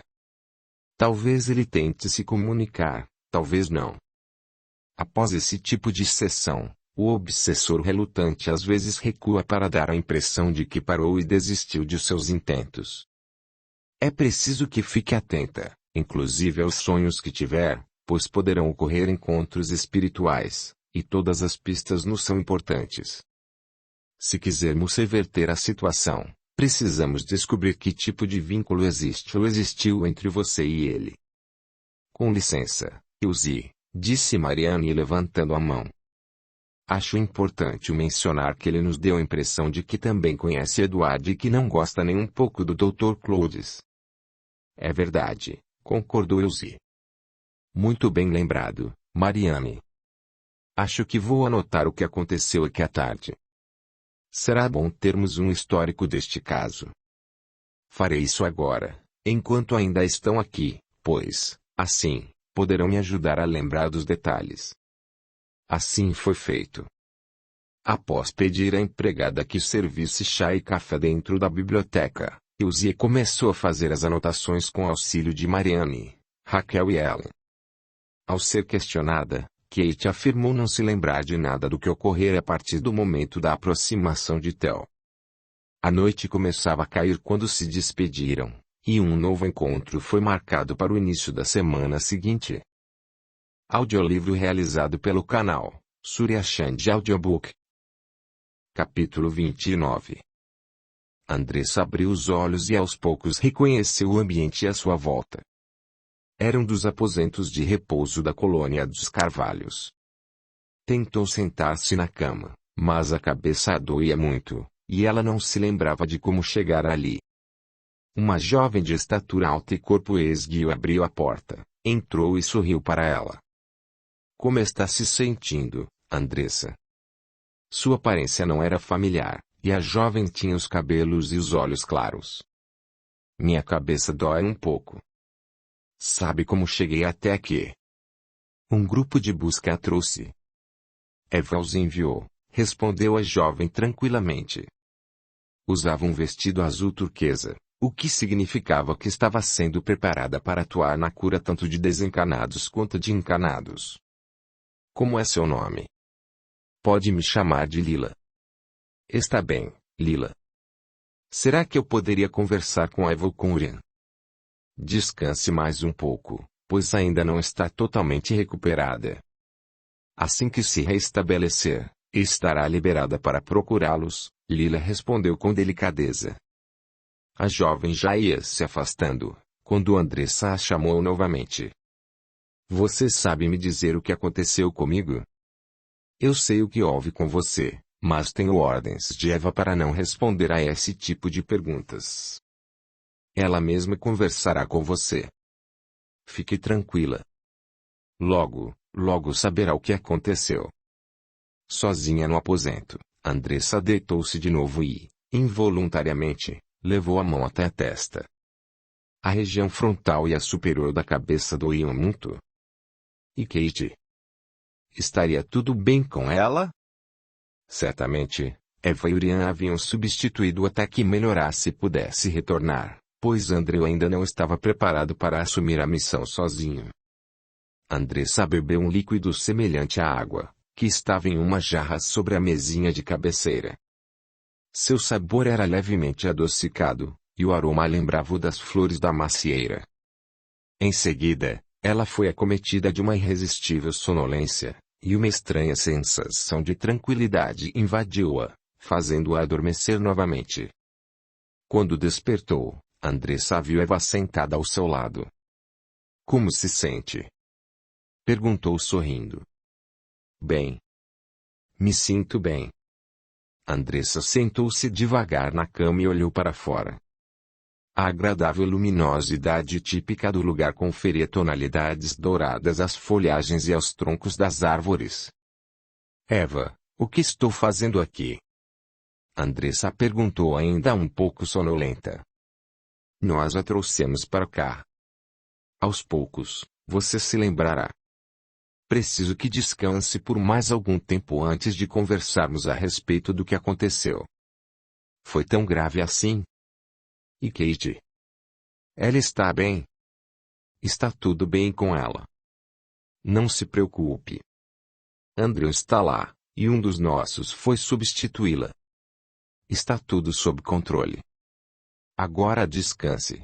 Talvez ele tente se comunicar, talvez não. Após esse tipo de sessão, o obsessor relutante às vezes recua para dar a impressão de que parou e desistiu de seus intentos. É preciso que fique atenta, inclusive aos sonhos que tiver, pois poderão ocorrer encontros espirituais, e todas as pistas nos são importantes. Se quisermos reverter a situação, precisamos descobrir que tipo de vínculo existe ou existiu entre você e ele. Com licença, Elsie, disse Marianne levantando a mão. Acho importante mencionar que ele nos deu a impressão de que também conhece Edward e que não gosta nem um pouco do Dr. Claudes. É verdade, concordou Elsie. Muito bem lembrado, Marianne. Acho que vou anotar o que aconteceu aqui à tarde. Será bom termos um histórico deste caso. Farei isso agora, enquanto ainda estão aqui, pois, assim, poderão me ajudar a lembrar dos detalhes. Assim foi feito. Após pedir à empregada que servisse chá e café dentro da biblioteca, Elsie começou a fazer as anotações com auxílio de Marianne, Raquel e Ellen. Ao ser questionada, Kate afirmou não se lembrar de nada do que ocorrera a partir do momento da aproximação de Theo. A noite começava a cair quando se despediram, e um novo encontro foi marcado para o início da semana seguinte. Audiolivro realizado pelo canal Surya Chand Audiobook. Capítulo 29. Andressa abriu os olhos e aos poucos reconheceu o ambiente à sua volta. Era um dos aposentos de repouso da colônia dos Carvalhos. Tentou sentar-se na cama, mas a cabeça a doía muito, e ela não se lembrava de como chegar ali. Uma jovem de estatura alta e corpo esguio abriu a porta, entrou e sorriu para ela. Como está se sentindo, Andressa? Sua aparência não era familiar, e a jovem tinha os cabelos e os olhos claros. Minha cabeça dói um pouco. Sabe como cheguei até aqui? Um grupo de busca a trouxe. Eva os enviou, respondeu a jovem tranquilamente. Usava um vestido azul turquesa, o que significava que estava sendo preparada para atuar na cura tanto de desencanados quanto de encanados. Como é seu nome? Pode me chamar de Lila. Está bem, Lila. Será que eu poderia conversar com Eva ou com Urian? Descanse mais um pouco, pois ainda não está totalmente recuperada. Assim que se restabelecer, estará liberada para procurá-los, Lila respondeu com delicadeza. A jovem já ia se afastando, quando Andressa a chamou novamente. Você sabe me dizer o que aconteceu comigo? Eu sei o que houve com você, mas tenho ordens de Eva para não responder a esse tipo de perguntas. Ela mesma conversará com você. Fique tranquila. Logo saberá o que aconteceu. Sozinha no aposento, Andressa deitou-se de novo e, involuntariamente, levou a mão até a testa. A região frontal e a superior da cabeça doíam muito. E Kate? Estaria tudo bem com ela? Certamente, Eva e Urian haviam substituído até que melhorasse e pudesse retornar, pois Andrew ainda não estava preparado para assumir a missão sozinho. Andressa bebeu um líquido semelhante à água, que estava em uma jarra sobre a mesinha de cabeceira. Seu sabor era levemente adocicado, e o aroma lembrava o das flores da macieira. Em seguida, ela foi acometida de uma irresistível sonolência, e uma estranha sensação de tranquilidade invadiu-a, fazendo-a adormecer novamente. Quando despertou, Andressa viu Eva sentada ao seu lado. Como se sente? Perguntou sorrindo. Bem. Me sinto bem. Andressa sentou-se devagar na cama e olhou para fora. A agradável luminosidade típica do lugar conferia tonalidades douradas às folhagens e aos troncos das árvores. Eva, o que estou fazendo aqui? Andressa perguntou ainda um pouco sonolenta. Nós a trouxemos para cá. Aos poucos, você se lembrará. Preciso que descanse por mais algum tempo antes de conversarmos a respeito do que aconteceu. Foi tão grave assim? E Kate? Ela está bem? Está tudo bem com ela. Não se preocupe. Andrew está lá, e um dos nossos foi substituí-la. Está tudo sob controle. Agora descanse.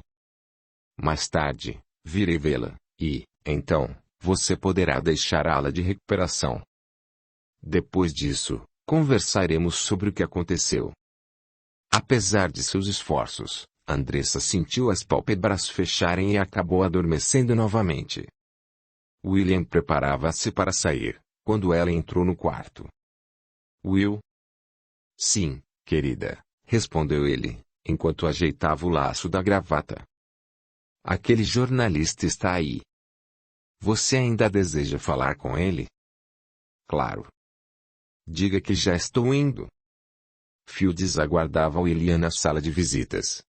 Mais tarde, virei vê-la, e, então, você poderá deixar a ala de recuperação. Depois disso, conversaremos sobre o que aconteceu. Apesar de seus esforços, Andressa sentiu as pálpebras fecharem e acabou adormecendo novamente. William preparava-se para sair, quando ela entrou no quarto. Will? Sim, querida, respondeu ele, enquanto ajeitava o laço da gravata. Aquele jornalista está aí. Você ainda deseja falar com ele? Claro. Diga que já estou indo. Fields aguardava William na sala de visitas.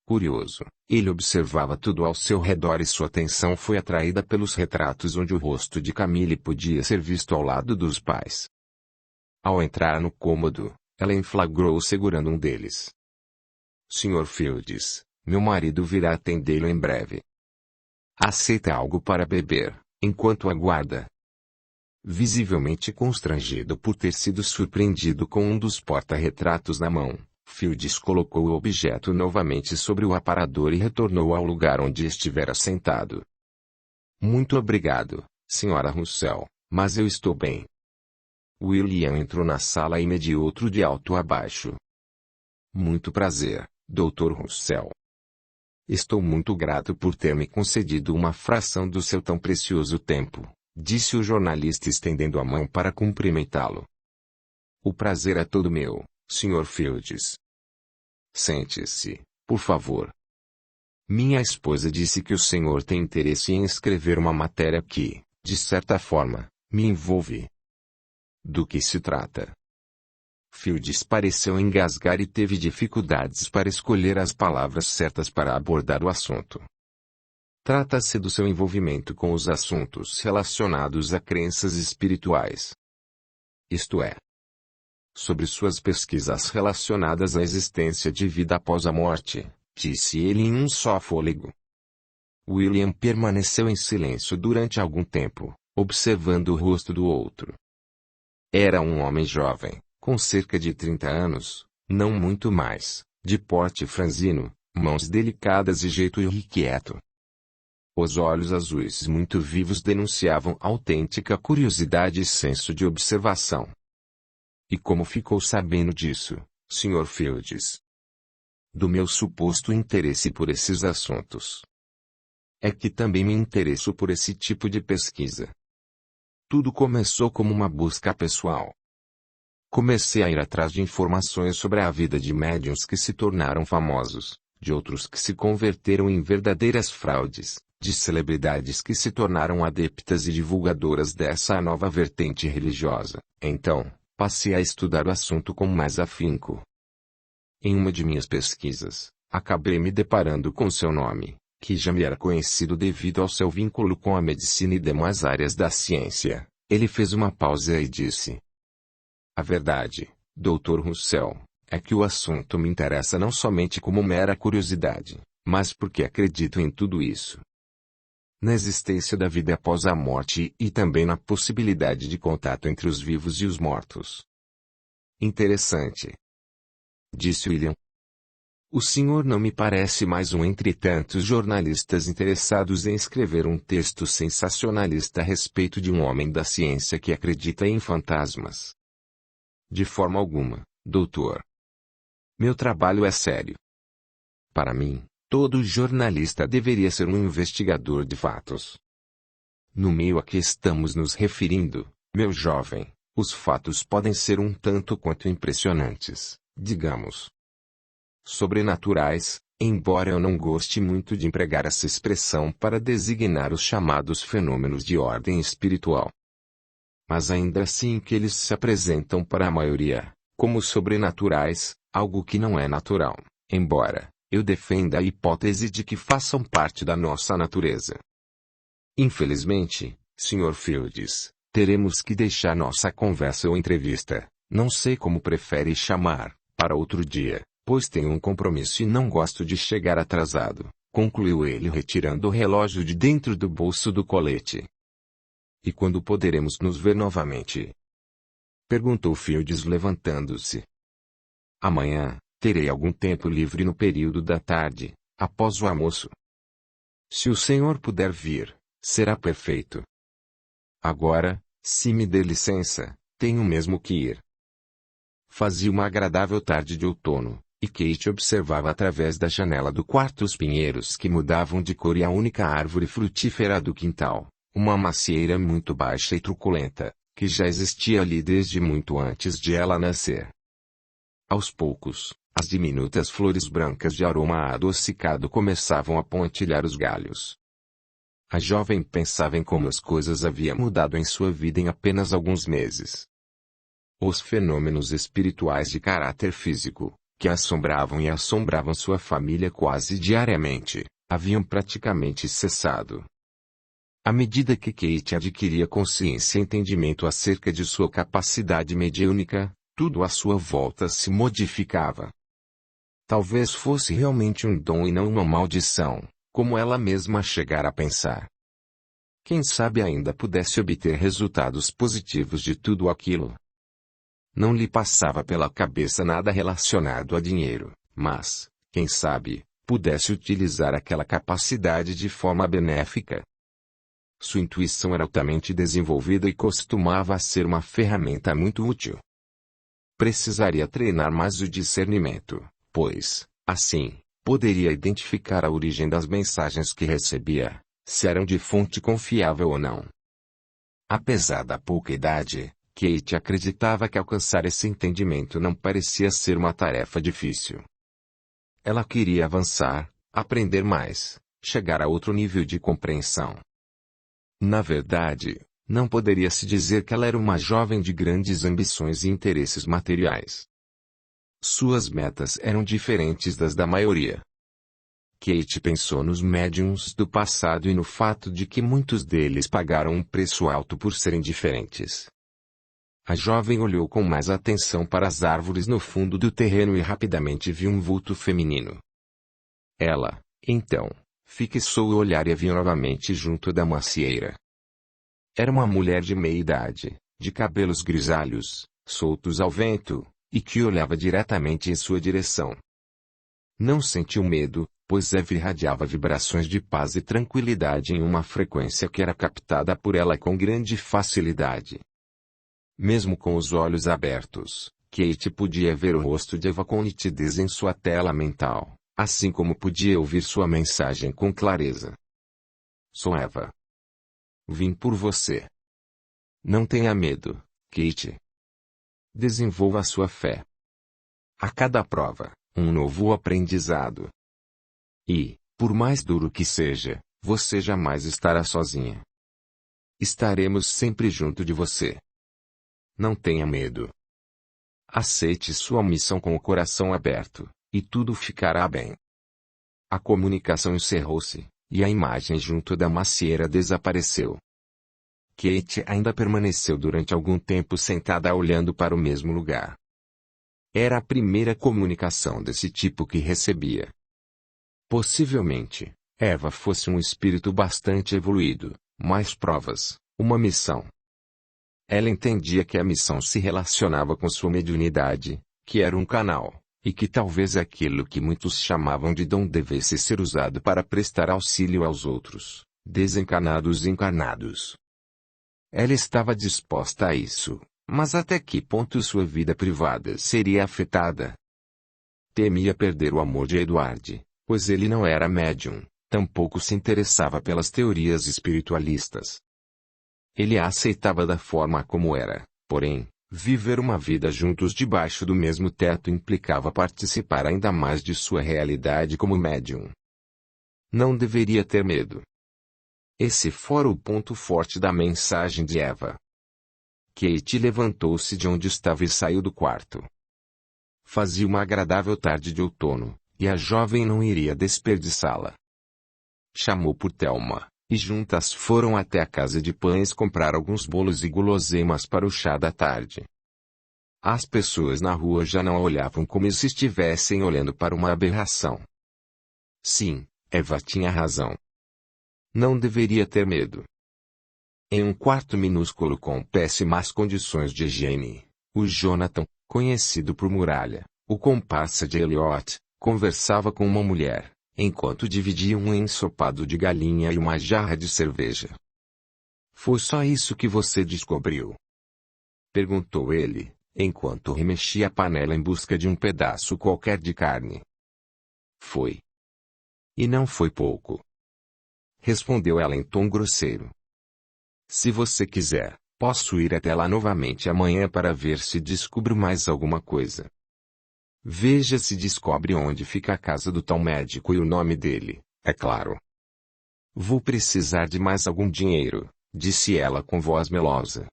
Curioso, ele observava tudo ao seu redor e sua atenção foi atraída pelos retratos onde o rosto de Camille podia ser visto ao lado dos pais. Ao entrar no cômodo, ela enflagrou-o segurando um deles. Sr. Fields, meu marido virá atendê-lo em breve. Aceita algo para beber, enquanto aguarda. Visivelmente constrangido por ter sido surpreendido com um dos porta-retratos na mão, Fields colocou o objeto novamente sobre o aparador e retornou ao lugar onde estivera sentado. Muito obrigado, Sra. Russell, mas eu estou bem. William entrou na sala e mediu outro de alto a baixo. Muito prazer, Dr. Russell. Estou muito grato por ter me concedido uma fração do seu tão precioso tempo, disse o jornalista estendendo a mão para cumprimentá-lo. O prazer é todo meu, Sr. Fields. Sente-se, por favor. Minha esposa disse que o senhor tem interesse em escrever uma matéria que, de certa forma, me envolve. Do que se trata? Fields pareceu engasgar e teve dificuldades para escolher as palavras certas para abordar o assunto. Trata-se do seu envolvimento com os assuntos relacionados a crenças espirituais. Isto é, sobre suas pesquisas relacionadas à existência de vida após a morte, disse ele em um só fôlego. William permaneceu em silêncio durante algum tempo, observando o rosto do outro. Era um homem jovem, com cerca de 30 anos, não muito mais, de porte franzino, mãos delicadas e jeito irrequieto. Os olhos azuis muito vivos denunciavam autêntica curiosidade e senso de observação. E como ficou sabendo disso, Sr. Fields? Do meu suposto interesse por esses assuntos. É que também me interesso por esse tipo de pesquisa. Tudo começou como uma busca pessoal. Comecei a ir atrás de informações sobre a vida de médiuns que se tornaram famosos, de outros que se converteram em verdadeiras fraudes, de celebridades que se tornaram adeptas e divulgadoras dessa nova vertente religiosa. Então, passei a estudar o assunto com mais afinco. Em uma de minhas pesquisas, acabei me deparando com seu nome, que já me era conhecido devido ao seu vínculo com a medicina e demais áreas da ciência. Ele fez uma pausa e disse: A verdade, Dr. Russell, é que o assunto me interessa não somente como mera curiosidade, mas porque acredito em tudo isso. Na existência da vida após a morte e também na possibilidade de contato entre os vivos e os mortos. Interessante, disse William. O senhor não me parece mais um entre tantos jornalistas interessados em escrever um texto sensacionalista a respeito de um homem da ciência que acredita em fantasmas. De forma alguma, doutor. Meu trabalho é sério. Para mim, todo jornalista deveria ser um investigador de fatos. No meio a que estamos nos referindo, meu jovem, os fatos podem ser um tanto quanto impressionantes, digamos. Sobrenaturais, embora eu não goste muito de empregar essa expressão para designar os chamados fenômenos de ordem espiritual. Mas ainda assim que eles se apresentam para a maioria, como sobrenaturais, algo que não é natural, embora eu defenda a hipótese de que façam parte da nossa natureza. Infelizmente, Sr. Fields, teremos que deixar nossa conversa ou entrevista, não sei como prefere chamar, para outro dia, pois tenho um compromisso e não gosto de chegar atrasado, concluiu ele retirando o relógio de dentro do bolso do colete. E quando poderemos nos ver novamente? Perguntou Fields levantando-se. Amanhã, terei algum tempo livre no período da tarde, após o almoço. Se o senhor puder vir, será perfeito. Agora, se me der licença, tenho mesmo que ir. Fazia uma agradável tarde de outono, e Kate observava através da janela do quarto os pinheiros que mudavam de cor e a única árvore frutífera do quintal, uma macieira muito baixa e truculenta, que já existia ali desde muito antes de ela nascer. Aos poucos, as diminutas flores brancas de aroma adocicado começavam a pontilhar os galhos. A jovem pensava em como as coisas haviam mudado em sua vida em apenas alguns meses. Os fenômenos espirituais de caráter físico, que assombravam e assombravam sua família quase diariamente, haviam praticamente cessado. À medida que Kate adquiria consciência e entendimento acerca de sua capacidade mediúnica, tudo à sua volta se modificava. Talvez fosse realmente um dom e não uma maldição, como ela mesma chegara a pensar. Quem sabe ainda pudesse obter resultados positivos de tudo aquilo. Não lhe passava pela cabeça nada relacionado a dinheiro, mas, quem sabe, pudesse utilizar aquela capacidade de forma benéfica. Sua intuição era altamente desenvolvida e costumava ser uma ferramenta muito útil. Precisaria treinar mais o discernimento, pois, assim, poderia identificar a origem das mensagens que recebia, se eram de fonte confiável ou não. Apesar da pouca idade, Kate acreditava que alcançar esse entendimento não parecia ser uma tarefa difícil. Ela queria avançar, aprender mais, chegar a outro nível de compreensão. Na verdade, não poderia se dizer que ela era uma jovem de grandes ambições e interesses materiais. Suas metas eram diferentes das da maioria. Kate pensou nos médiums do passado e no fato de que muitos deles pagaram um preço alto por serem diferentes. A jovem olhou com mais atenção para as árvores no fundo do terreno e rapidamente viu um vulto feminino. Ela, então, fixou o olhar e a viu novamente junto da macieira. Era uma mulher de meia idade, de cabelos grisalhos, soltos ao vento, e que olhava diretamente em sua direção. Não sentiu medo, pois Eve irradiava vibrações de paz e tranquilidade em uma frequência que era captada por ela com grande facilidade. Mesmo com os olhos abertos, Kate podia ver o rosto de Eva com nitidez em sua tela mental, assim como podia ouvir sua mensagem com clareza. Sou Eva. Vim por você. Não tenha medo, Kate. Desenvolva sua fé. A cada prova, um novo aprendizado. E, por mais duro que seja, você jamais estará sozinha. Estaremos sempre junto de você. Não tenha medo. Aceite sua missão com o coração aberto, e tudo ficará bem. A comunicação encerrou-se, e a imagem junto da macieira desapareceu. Kate ainda permaneceu durante algum tempo sentada olhando para o mesmo lugar. Era a primeira comunicação desse tipo que recebia. Possivelmente, Eva fosse um espírito bastante evoluído, mais provas, uma missão. Ela entendia que a missão se relacionava com sua mediunidade, que era um canal, e que talvez aquilo que muitos chamavam de dom devesse ser usado para prestar auxílio aos outros, desencanados e encarnados. Ela estava disposta a isso, mas até que ponto sua vida privada seria afetada? Temia perder o amor de Edward, pois ele não era médium, tampouco se interessava pelas teorias espiritualistas. Ele a aceitava da forma como era, porém, viver uma vida juntos debaixo do mesmo teto implicava participar ainda mais de sua realidade como médium. Não deveria ter medo. Esse fora o ponto forte da mensagem de Eva. Kate levantou-se de onde estava e saiu do quarto. Fazia uma agradável tarde de outono, e a jovem não iria desperdiçá-la. Chamou por Thelma, e juntas foram até a casa de pães comprar alguns bolos e guloseimas para o chá da tarde. As pessoas na rua já não a olhavam como se estivessem olhando para uma aberração. Sim, Eva tinha razão. Não deveria ter medo. Em um quarto minúsculo com péssimas condições de higiene, o Jonathan, conhecido por Muralha, o comparsa de Elliot, conversava com uma mulher, enquanto dividiam um ensopado de galinha e uma jarra de cerveja. Foi só isso que você descobriu? Perguntou ele, enquanto remexia a panela em busca de um pedaço qualquer de carne. Foi. E não foi pouco. Respondeu ela em tom grosseiro. Se você quiser, posso ir até lá novamente amanhã para ver se descubro mais alguma coisa. Veja se descobre onde fica a casa do tal médico e o nome dele, é claro. Vou precisar de mais algum dinheiro, disse ela com voz melosa.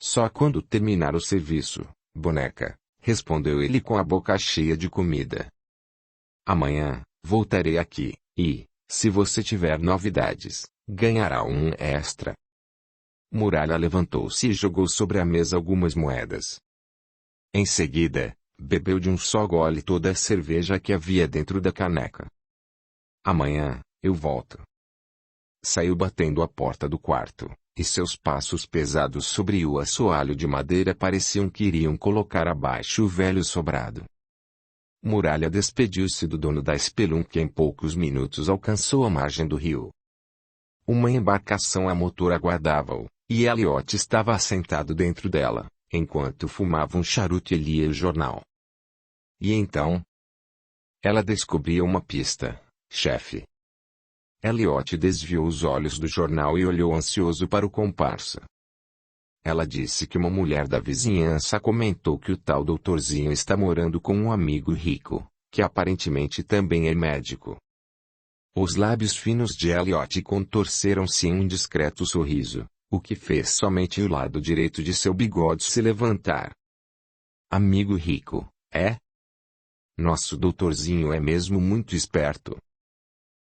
Só quando terminar o serviço, boneca, respondeu ele com a boca cheia de comida. Amanhã, voltarei aqui, e, se você tiver novidades, ganhará um extra. Muralha levantou-se e jogou sobre a mesa algumas moedas. Em seguida, bebeu de um só gole toda a cerveja que havia dentro da caneca. Amanhã, eu volto. Saiu batendo a porta do quarto, e seus passos pesados sobre o assoalho de madeira pareciam que iriam colocar abaixo o velho sobrado. Muralha despediu-se do dono da espelunca e em poucos minutos alcançou a margem do rio. Uma embarcação a motor aguardava-o, e Elliot estava assentado dentro dela, enquanto fumava um charuto e lia o jornal. E então? Ela descobriu uma pista, chefe. Elliot desviou os olhos do jornal e olhou ansioso para o comparsa. Ela disse que uma mulher da vizinhança comentou que o tal doutorzinho está morando com um amigo rico, que aparentemente também é médico. Os lábios finos de Elliot contorceram-se em um discreto sorriso, o que fez somente o lado direito de seu bigode se levantar. Amigo rico, é? Nosso doutorzinho é mesmo muito esperto.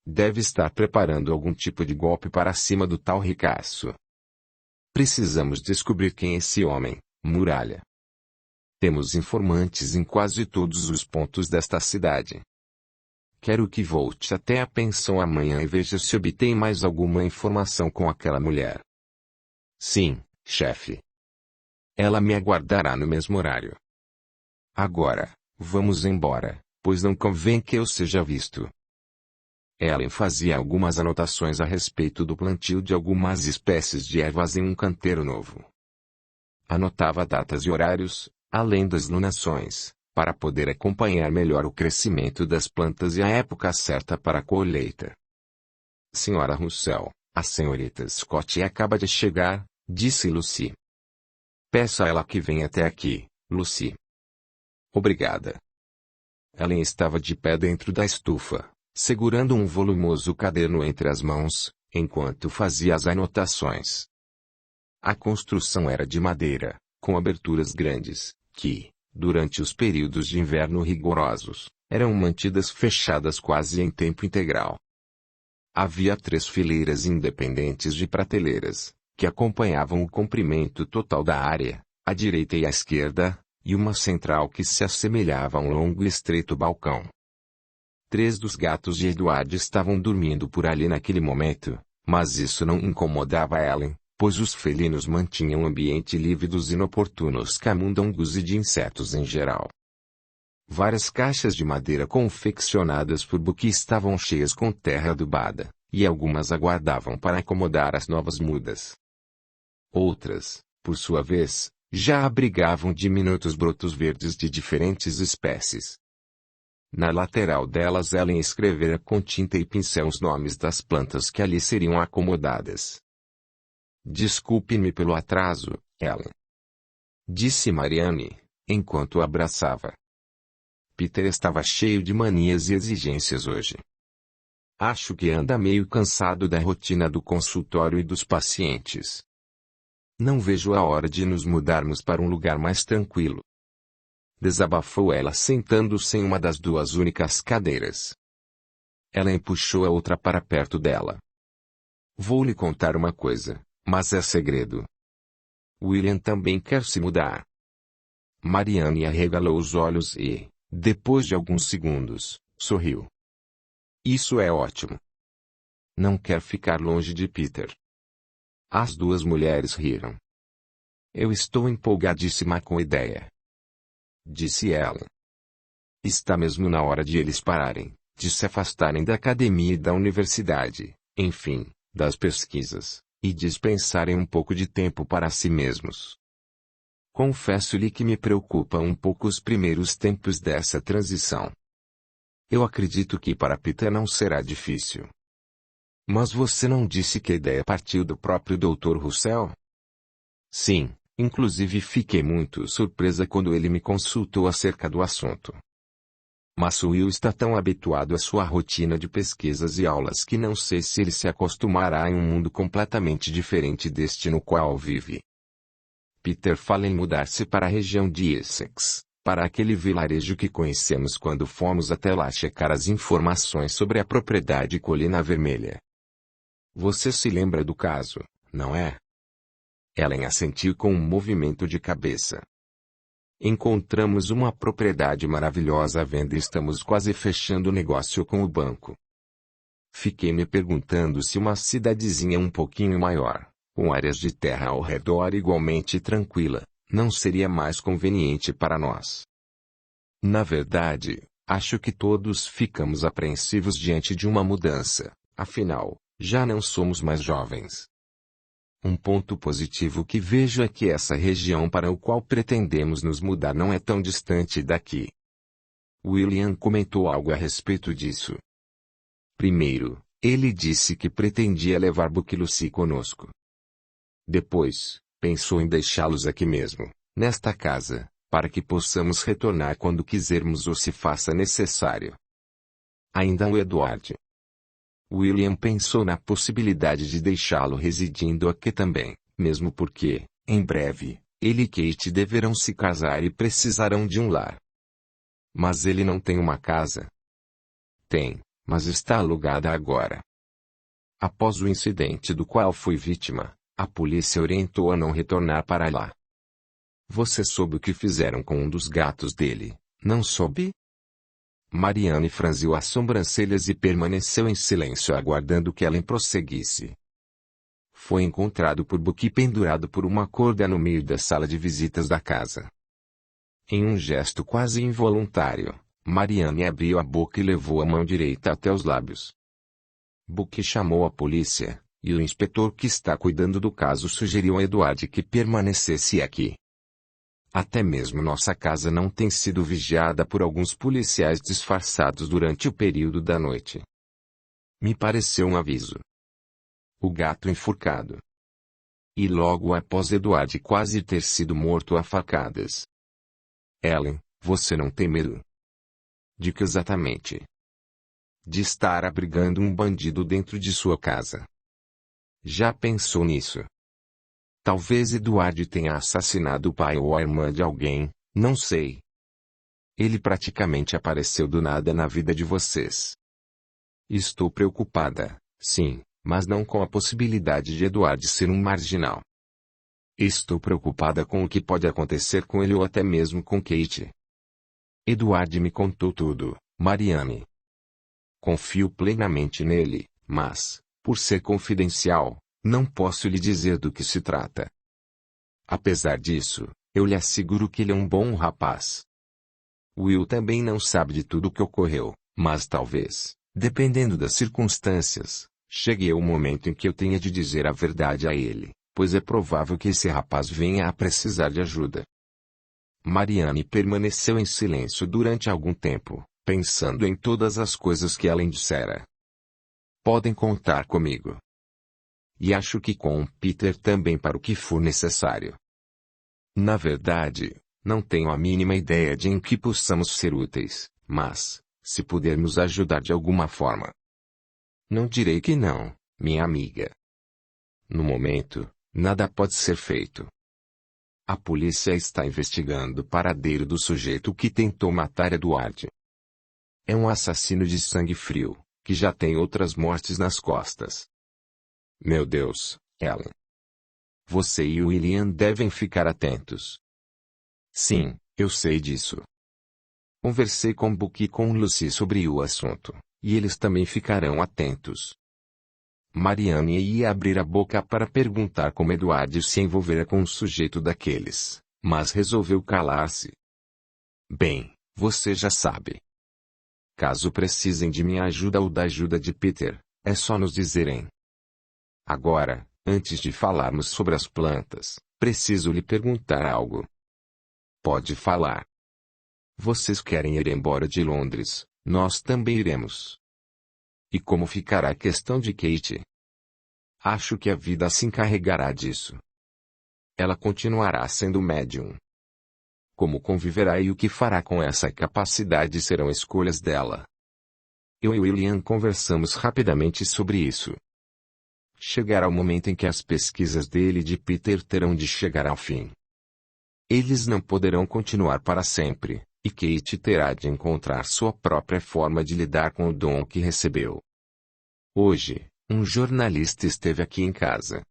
Deve estar preparando algum tipo de golpe para cima do tal ricaço. Precisamos descobrir quem é esse homem, Muralha. Temos informantes em quase todos os pontos desta cidade. Quero que volte até a pensão amanhã e veja se obtém mais alguma informação com aquela mulher. Sim, chefe. Ela me aguardará no mesmo horário. Agora, vamos embora, pois não convém que eu seja visto. Ellen fazia algumas anotações a respeito do plantio de algumas espécies de ervas em um canteiro novo. Anotava datas e horários, além das lunações, para poder acompanhar melhor o crescimento das plantas e a época certa para a colheita. Senhora Russell, a senhorita Scott acaba de chegar, disse Lucy. Peça a ela que venha até aqui, Lucy. Obrigada. Ellen estava de pé dentro da estufa, segurando um volumoso caderno entre as mãos, enquanto fazia as anotações. A construção era de madeira, com aberturas grandes, que, durante os períodos de inverno rigorosos, eram mantidas fechadas quase em tempo integral. Havia 3 fileiras independentes de prateleiras, que acompanhavam o comprimento total da área, à direita e à esquerda, e uma central que se assemelhava a um longo e estreito balcão. 3 dos gatos de Edward estavam dormindo por ali naquele momento, mas isso não incomodava Ellen, pois os felinos mantinham o ambiente livre dos inoportunos camundongos e de insetos em geral. Várias caixas de madeira confeccionadas por Bucky estavam cheias com terra adubada, e algumas aguardavam para acomodar as novas mudas. Outras, por sua vez, já abrigavam diminutos brotos verdes de diferentes espécies. Na lateral delas Ellen escrevera com tinta e pincel os nomes das plantas que ali seriam acomodadas. Desculpe-me pelo atraso, Ellen, disse Marianne, enquanto o abraçava. Peter estava cheio de manias e exigências hoje. Acho que anda meio cansado da rotina do consultório e dos pacientes. Não vejo a hora de nos mudarmos para um lugar mais tranquilo. Desabafou ela sentando-se em uma das 2 únicas cadeiras. Ellen puxou a outra para perto dela. Vou lhe contar uma coisa, mas é segredo. William também quer se mudar. Marianne arregalou os olhos e, depois de alguns segundos, sorriu. Isso é ótimo. Não quer ficar longe de Peter. As duas mulheres riram. Eu estou empolgadíssima com a ideia, disse Ellen. Está mesmo na hora de eles pararem, de se afastarem da academia e da universidade, enfim, das pesquisas, e dispensarem um pouco de tempo para si mesmos. Confesso-lhe que me preocupa um pouco os primeiros tempos dessa transição. Eu acredito que para Peter não será difícil. Mas você não disse que a ideia partiu do próprio Dr. Russell? Sim, inclusive fiquei muito surpresa quando ele me consultou acerca do assunto. Mas Will está tão habituado à sua rotina de pesquisas e aulas que não sei se ele se acostumará em um mundo completamente diferente deste no qual vive. Peter fala em mudar-se para a região de Essex, para aquele vilarejo que conhecemos quando fomos até lá checar as informações sobre a propriedade Colina Vermelha. Você se lembra do caso, não é? Ellen assentiu com um movimento de cabeça. Encontramos uma propriedade maravilhosa à venda e estamos quase fechando o negócio com o banco. Fiquei me perguntando se uma cidadezinha um pouquinho maior, com áreas de terra ao redor igualmente tranquila, não seria mais conveniente para nós. Na verdade, acho que todos ficamos apreensivos diante de uma mudança, afinal, já não somos mais jovens. Um ponto positivo que vejo é que essa região para o qual pretendemos nos mudar não é tão distante daqui. William comentou algo a respeito disso. Primeiro, ele disse que pretendia levar Buck e Lucy conosco. Depois, pensou em deixá-los aqui mesmo, nesta casa, para que possamos retornar quando quisermos ou se faça necessário. Ainda o Edward. William pensou na possibilidade de deixá-lo residindo aqui também, mesmo porque, em breve, ele e Kate deverão se casar e precisarão de um lar. Mas ele não tem uma casa. Tem, mas está alugada agora. Após o incidente do qual foi vítima, a polícia orientou a não retornar para lá. Você soube o que fizeram com um dos gatos dele, não soube? Marianne franziu as sobrancelhas e permaneceu em silêncio aguardando que Ellen prosseguisse. Foi encontrado por Buck pendurado por uma corda no meio da sala de visitas da casa. Em um gesto quase involuntário, Marianne abriu a boca e levou a mão direita até os lábios. Buck chamou a polícia, e o inspetor que está cuidando do caso sugeriu a Edward que permanecesse aqui. Até mesmo nossa casa não tem sido vigiada por alguns policiais disfarçados durante o período da noite. Me pareceu um aviso. O gato enforcado. E logo após Edward quase ter sido morto a facadas. Ellen, você não tem medo? De que exatamente? De estar abrigando um bandido dentro de sua casa. Já pensou nisso? Talvez Edward tenha assassinado o pai ou a irmã de alguém, não sei. Ele praticamente apareceu do nada na vida de vocês. Estou preocupada, sim, mas não com a possibilidade de Edward ser um marginal. Estou preocupada com o que pode acontecer com ele ou até mesmo com Kate. Edward me contou tudo, Marianne. Confio plenamente nele, mas, por ser confidencial, não posso lhe dizer do que se trata. Apesar disso, eu lhe asseguro que ele é um bom rapaz. Will também não sabe de tudo o que ocorreu, mas talvez, dependendo das circunstâncias, chegue o momento em que eu tenha de dizer a verdade a ele, pois é provável que esse rapaz venha a precisar de ajuda. Marianne permaneceu em silêncio durante algum tempo, pensando em todas as coisas que Ellen dissera. Podem contar comigo. E acho que com Peter também para o que for necessário. Na verdade, não tenho a mínima ideia de em que possamos ser úteis, mas, se pudermos ajudar de alguma forma. Não direi que não, minha amiga. No momento, nada pode ser feito. A polícia está investigando o paradeiro do sujeito que tentou matar Edward. É um assassino de sangue frio, que já tem outras mortes nas costas. Meu Deus, Ellen. Você e William devem ficar atentos. Sim, eu sei disso. Conversei com Buck e com Lucy sobre o assunto, e eles também ficarão atentos. Marianne ia abrir a boca para perguntar como Edward se envolvera com um sujeito daqueles, mas resolveu calar-se. Bem, você já sabe. Caso precisem de minha ajuda ou da ajuda de Peter, é só nos dizerem. Agora, antes de falarmos sobre as plantas, preciso lhe perguntar algo. Pode falar. Vocês querem ir embora de Londres, nós também iremos. E como ficará a questão de Kate? Acho que a vida se encarregará disso. Ela continuará sendo médium. Como conviverá e o que fará com essa capacidade serão escolhas dela. Eu e William conversamos rapidamente sobre isso. Chegará o momento em que as pesquisas dele e de Peter terão de chegar ao fim. Eles não poderão continuar para sempre, e Kate terá de encontrar sua própria forma de lidar com o dom que recebeu. Hoje, um jornalista esteve aqui em casa.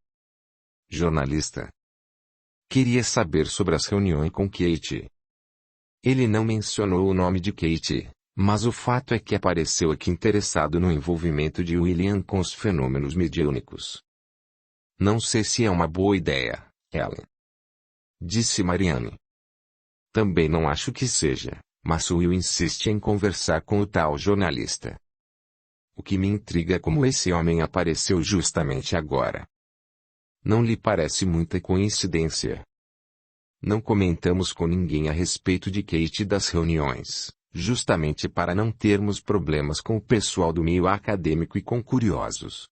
Jornalista. Queria saber sobre as reuniões com Kate. Ele não mencionou o nome de Kate, mas o fato é que apareceu aqui interessado no envolvimento de William com os fenômenos mediúnicos. Não sei se é uma boa ideia, Ellen. Disse Marianne. Também não acho que seja, mas Will insiste em conversar com o tal jornalista. O que me intriga é como esse homem apareceu justamente agora. Não lhe parece muita coincidência? Não comentamos com ninguém a respeito de Kate e das reuniões, justamente para não termos problemas com o pessoal do meio acadêmico e com curiosos.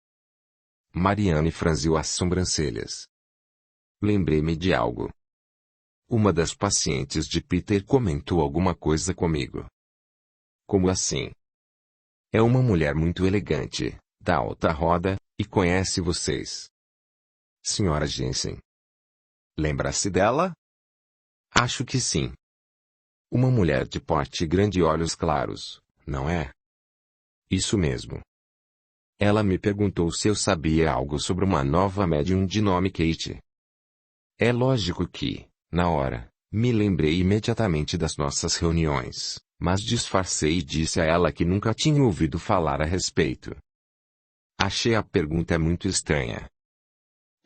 Marianne franziu as sobrancelhas. Lembrei-me de algo. Uma das pacientes de Peter comentou alguma coisa comigo. Como assim? É uma mulher muito elegante, da alta roda, e conhece vocês. Senhora Jensen. Lembra-se dela? Acho que sim. Uma mulher de porte grande e olhos claros, não é? Isso mesmo. Ela me perguntou se eu sabia algo sobre uma nova médium de nome Kate. É lógico que, na hora, me lembrei imediatamente das nossas reuniões, mas disfarcei e disse a ela que nunca tinha ouvido falar a respeito. Achei a pergunta muito estranha.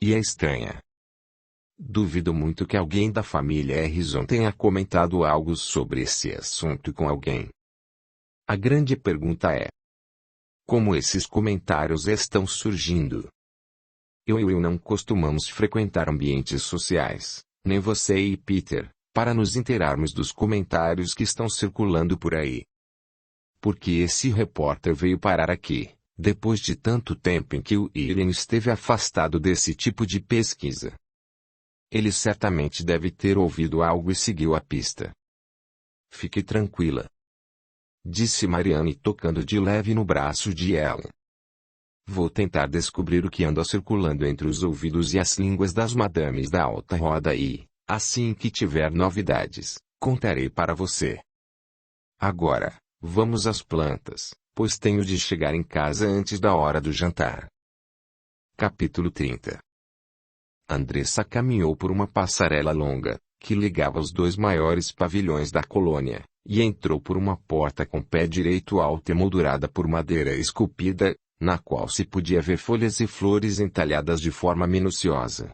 E é estranha. Duvido muito que alguém da família Harrison tenha comentado algo sobre esse assunto com alguém. A grande pergunta é: como esses comentários estão surgindo? Eu e Will não costumamos frequentar ambientes sociais, nem você e Peter, para nos inteirarmos dos comentários que estão circulando por aí. Porque esse repórter veio parar aqui, depois de tanto tempo em que o William esteve afastado desse tipo de pesquisa. Ele certamente deve ter ouvido algo e seguiu a pista. Fique tranquila. Disse Marianne tocando de leve no braço de Ellen. Vou tentar descobrir o que anda circulando entre os ouvidos e as línguas das madames da alta roda e, assim que tiver novidades, contarei para você. Agora, vamos às plantas, pois tenho de chegar em casa antes da hora do jantar. Capítulo 30. Andressa caminhou por uma passarela longa, que ligava os dois maiores pavilhões da colônia, e entrou por uma porta com pé direito alta emoldurada por madeira esculpida, na qual se podia ver folhas e flores entalhadas de forma minuciosa.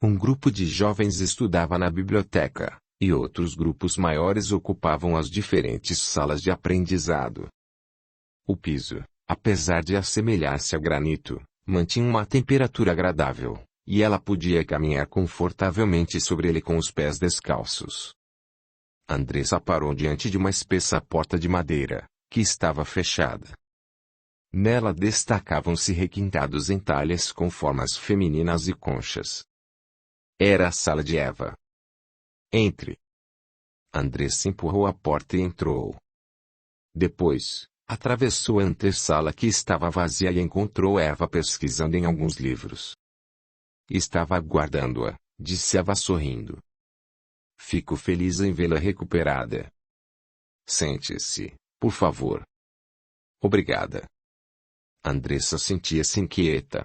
Um grupo de jovens estudava na biblioteca, e outros grupos maiores ocupavam as diferentes salas de aprendizado. O piso, apesar de assemelhar-se a granito, mantinha uma temperatura agradável, e ela podia caminhar confortavelmente sobre ele com os pés descalços. Andressa parou diante de uma espessa porta de madeira, que estava fechada. Nela destacavam-se requintados entalhes com formas femininas e conchas. Era a sala de Eva. Entre. Andressa empurrou a porta e entrou. Depois, atravessou a antessala que estava vazia e encontrou Eva pesquisando em alguns livros. Estava aguardando-a, disse Eva sorrindo. Fico feliz em vê-la recuperada. Sente-se, por favor. Obrigada. Andressa sentia-se inquieta.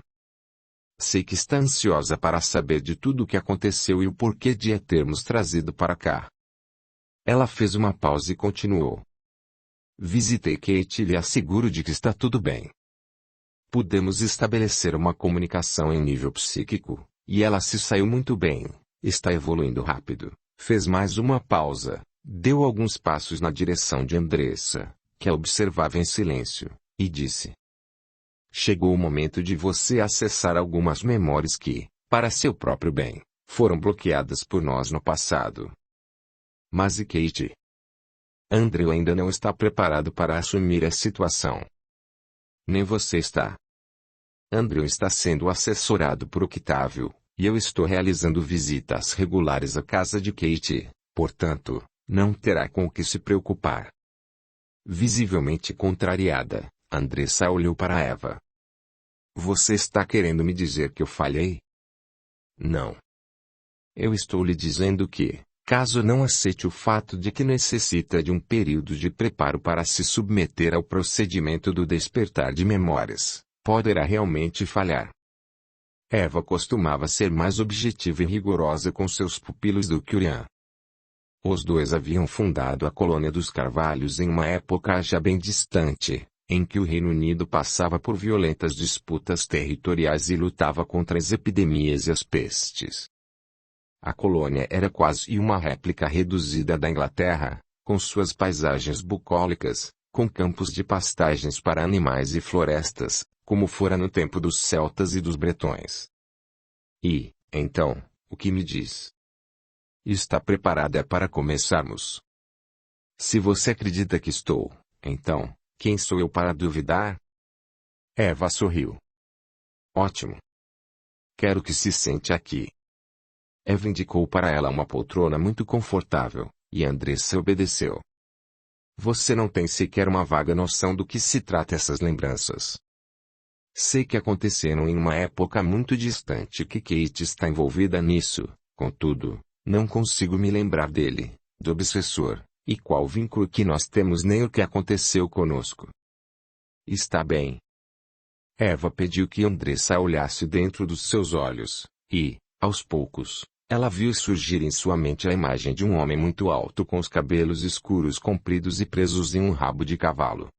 Sei que está ansiosa para saber de tudo o que aconteceu e o porquê de a termos trazido para cá. Ela fez uma pausa e continuou. Visitei Kate e lhe asseguro de que está tudo bem. Pudemos estabelecer uma comunicação em nível psíquico, e ela se saiu muito bem. Está evoluindo rápido. Fez mais uma pausa, deu alguns passos na direção de Andressa, que a observava em silêncio, e disse: chegou o momento de você acessar algumas memórias que, para seu próprio bem, foram bloqueadas por nós no passado. Mas e Kate? Andrew ainda não está preparado para assumir a situação. Nem você está. Andrew está sendo assessorado por Octávio, e eu estou realizando visitas regulares à casa de Kate, portanto, não terá com o que se preocupar. Visivelmente contrariada, Andressa olhou para Eva. Você está querendo me dizer que eu falhei? Não. Eu estou lhe dizendo que, caso não aceite o fato de que necessita de um período de preparo para se submeter ao procedimento do despertar de memórias, poderá realmente falhar. Eva costumava ser mais objetiva e rigorosa com seus pupilos do que Urian. Os dois haviam fundado a colônia dos Carvalhos em uma época já bem distante, em que o Reino Unido passava por violentas disputas territoriais e lutava contra as epidemias e as pestes. A colônia era quase uma réplica reduzida da Inglaterra, com suas paisagens bucólicas, com campos de pastagens para animais e florestas, como fora no tempo dos celtas e dos bretões. E, então, o que me diz? Está preparada para começarmos? Se você acredita que estou, então, quem sou eu para duvidar? Eva sorriu. Ótimo. Quero que se sente aqui. Eva indicou para ela uma poltrona muito confortável, e Andressa obedeceu. Você não tem sequer uma vaga noção do que se trata essas lembranças. Sei que aconteceram em uma época muito distante que Kate está envolvida nisso, contudo, não consigo me lembrar dele, do obsessor, e qual vínculo que nós temos nem o que aconteceu conosco. Está bem. Eva pediu que Andressa olhasse dentro dos seus olhos, e, aos poucos, ela viu surgir em sua mente a imagem de um homem muito alto com os cabelos escuros compridos e presos em um rabo de cavalo.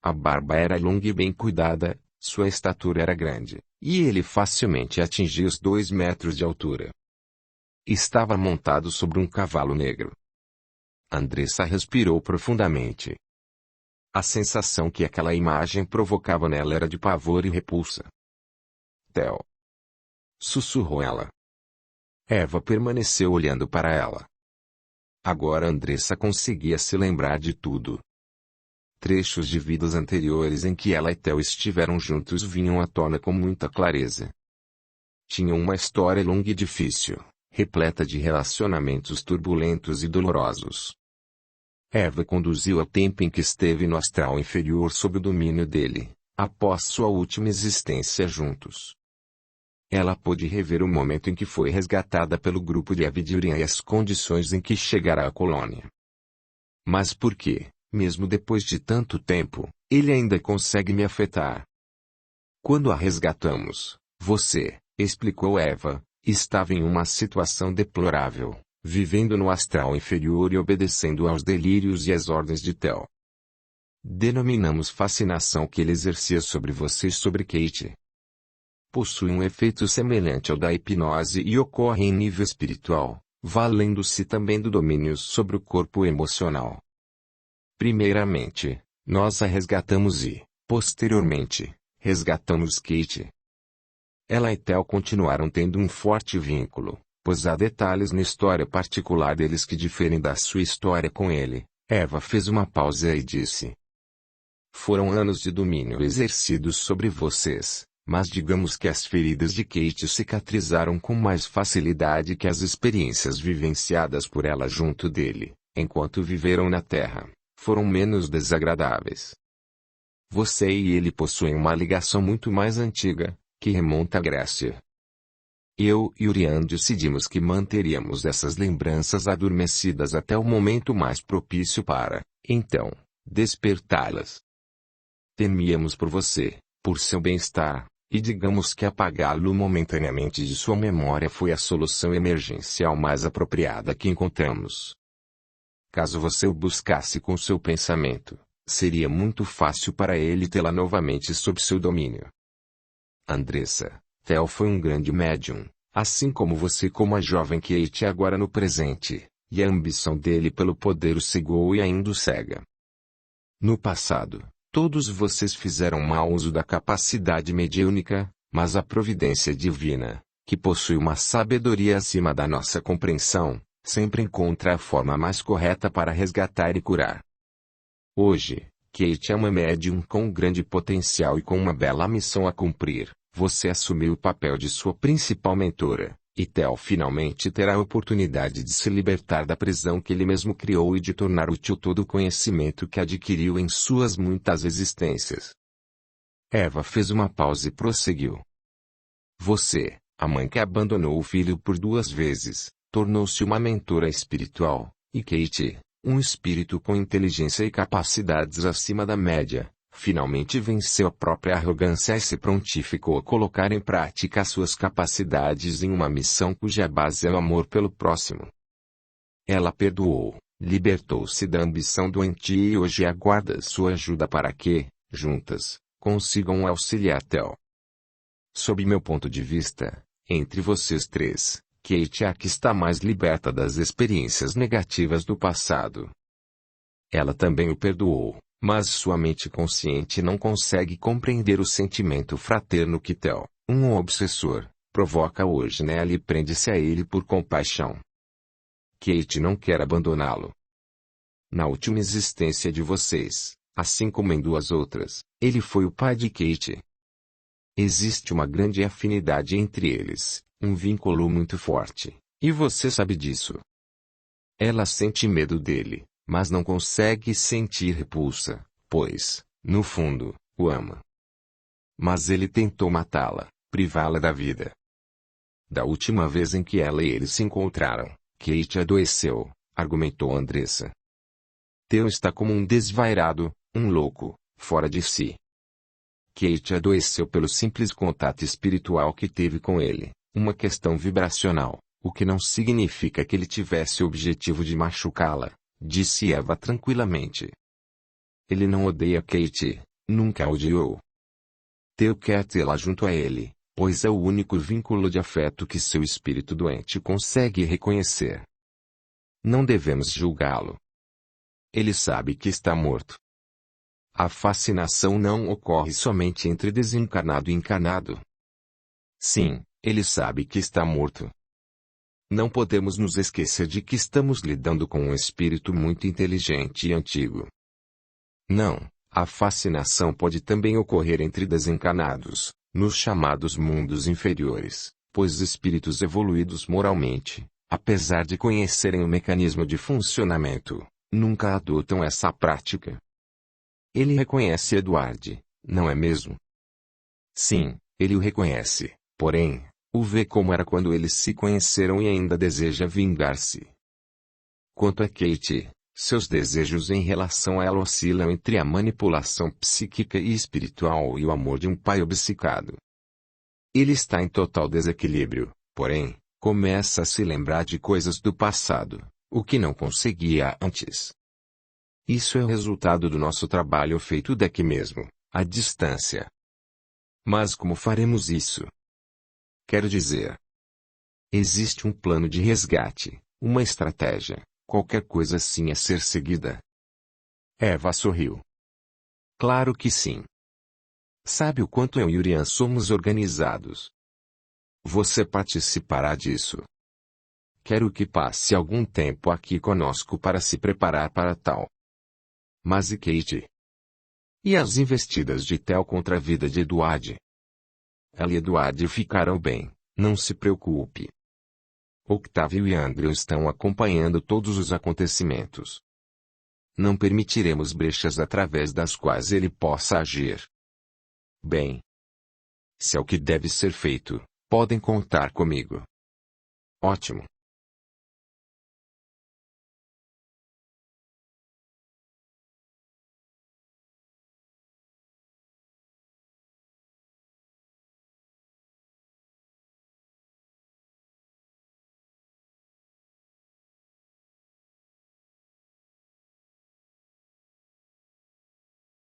A barba era longa e bem cuidada, sua estatura era grande, e ele facilmente atingia os 2 metros de altura. Estava montado sobre um cavalo negro. Andressa respirou profundamente. A sensação que aquela imagem provocava nela era de pavor e repulsa. Theo. Sussurrou ela. Eva permaneceu olhando para ela. Agora Andressa conseguia se lembrar de tudo. Trechos de vidas anteriores em que ela e Theo estiveram juntos vinham à tona com muita clareza. Tinham uma história longa e difícil, repleta de relacionamentos turbulentos e dolorosos. Eva conduziu ao tempo em que esteve no astral inferior sob o domínio dele, após sua última existência juntos. Ela pôde rever o momento em que foi resgatada pelo grupo de Avidurian e as condições em que chegará à colônia. Mas por que, mesmo depois de tanto tempo, ele ainda consegue me afetar? Quando a resgatamos, você, explicou Eva, estava em uma situação deplorável, vivendo no astral inferior e obedecendo aos delírios e às ordens de Theo. Denominamos fascinação que ele exercia sobre você e sobre Kate. Possui um efeito semelhante ao da hipnose e ocorre em nível espiritual, valendo-se também do domínio sobre o corpo emocional. Primeiramente, nós a resgatamos e, posteriormente, resgatamos Kate. Ela e Theo continuaram tendo um forte vínculo, pois há detalhes na história particular deles que diferem da sua história com ele. Eva fez uma pausa e disse: foram anos de domínio exercidos sobre vocês. Mas digamos que as feridas de Kate cicatrizaram com mais facilidade que as experiências vivenciadas por ela junto dele, enquanto viveram na Terra, foram menos desagradáveis. Você e ele possuem uma ligação muito mais antiga, que remonta à Grécia. Eu e Urian decidimos que manteríamos essas lembranças adormecidas até o momento mais propício para, então, despertá-las. Temíamos por você, por seu bem-estar. E digamos que apagá-lo momentaneamente de sua memória foi a solução emergencial mais apropriada que encontramos. Caso você o buscasse com seu pensamento, seria muito fácil para ele tê-la novamente sob seu domínio. Andressa, Theo foi um grande médium, assim como você como a jovem Kate agora no presente, e a ambição dele pelo poder o cegou e ainda o cega. No passado, todos vocês fizeram mau uso da capacidade mediúnica, mas a providência divina, que possui uma sabedoria acima da nossa compreensão, sempre encontra a forma mais correta para resgatar e curar. Hoje, Kate é uma médium com um grande potencial e com uma bela missão a cumprir. Você assumiu o papel de sua principal mentora, e Theo finalmente terá a oportunidade de se libertar da prisão que ele mesmo criou e de tornar útil todo o conhecimento que adquiriu em suas muitas existências. Eva fez uma pausa e prosseguiu. Você, a mãe que abandonou o filho por 2 vezes, tornou-se uma mentora espiritual, e Kate, um espírito com inteligência e capacidades acima da média, finalmente venceu a própria arrogância e se prontificou a colocar em prática suas capacidades em uma missão cuja base é o amor pelo próximo. Ela perdoou, libertou-se da ambição doentia e hoje aguarda sua ajuda para que, juntas, consigam auxiliar Theo. Sob meu ponto de vista, entre vocês 3, Kate é a que está mais liberta das experiências negativas do passado. Ela também o perdoou, mas sua mente consciente não consegue compreender o sentimento fraterno que Theo, um obsessor, provoca hoje nela e prende-se a ele por compaixão. Kate não quer abandoná-lo. Na última existência de vocês, assim como em 2 outras, ele foi o pai de Kate. Existe uma grande afinidade entre eles, um vínculo muito forte, e você sabe disso. Ela sente medo dele, mas não consegue sentir repulsa, pois, no fundo, o ama. Mas ele tentou matá-la, privá-la da vida. Da última vez em que ela e ele se encontraram, Kate adoeceu, argumentou Andressa. Theo está como um desvairado, um louco, fora de si. Kate adoeceu pelo simples contato espiritual que teve com ele, uma questão vibracional, o que não significa que ele tivesse o objetivo de machucá-la, disse Eva tranquilamente. Ele não odeia Kate, nunca a odiou. Theo quer tê-la junto a ele, pois é o único vínculo de afeto que seu espírito doente consegue reconhecer. Não devemos julgá-lo. Ele sabe que está morto. A fascinação não ocorre somente entre desencarnado e encarnado. Sim, ele sabe que está morto. Não podemos nos esquecer de que estamos lidando com um espírito muito inteligente e antigo. Não, a fascinação pode também ocorrer entre desencarnados, nos chamados mundos inferiores, pois espíritos evoluídos moralmente, apesar de conhecerem o mecanismo de funcionamento, nunca adotam essa prática. Ele reconhece Edward, não é mesmo? Sim, ele o reconhece, porém, o vê como era quando eles se conheceram e ainda deseja vingar-se. Quanto a Kate, seus desejos em relação a ela oscilam entre a manipulação psíquica e espiritual e o amor de um pai obcecado. Ele está em total desequilíbrio, porém, começa a se lembrar de coisas do passado, o que não conseguia antes. Isso é o resultado do nosso trabalho feito daqui mesmo, à distância. Mas como faremos isso? Quero dizer, existe um plano de resgate, uma estratégia, qualquer coisa assim a ser seguida? Eva sorriu. Claro que sim. Sabe o quanto eu e Urian somos organizados? Você participará disso. Quero que passe algum tempo aqui conosco para se preparar para tal. Mas e Kate? E as investidas de Theo contra a vida de Edward? Ela e Edward ficarão bem, não se preocupe. Octavio e Andrew estão acompanhando todos os acontecimentos. Não permitiremos brechas através das quais ele possa agir. Bem. Se é o que deve ser feito, podem contar comigo. Ótimo.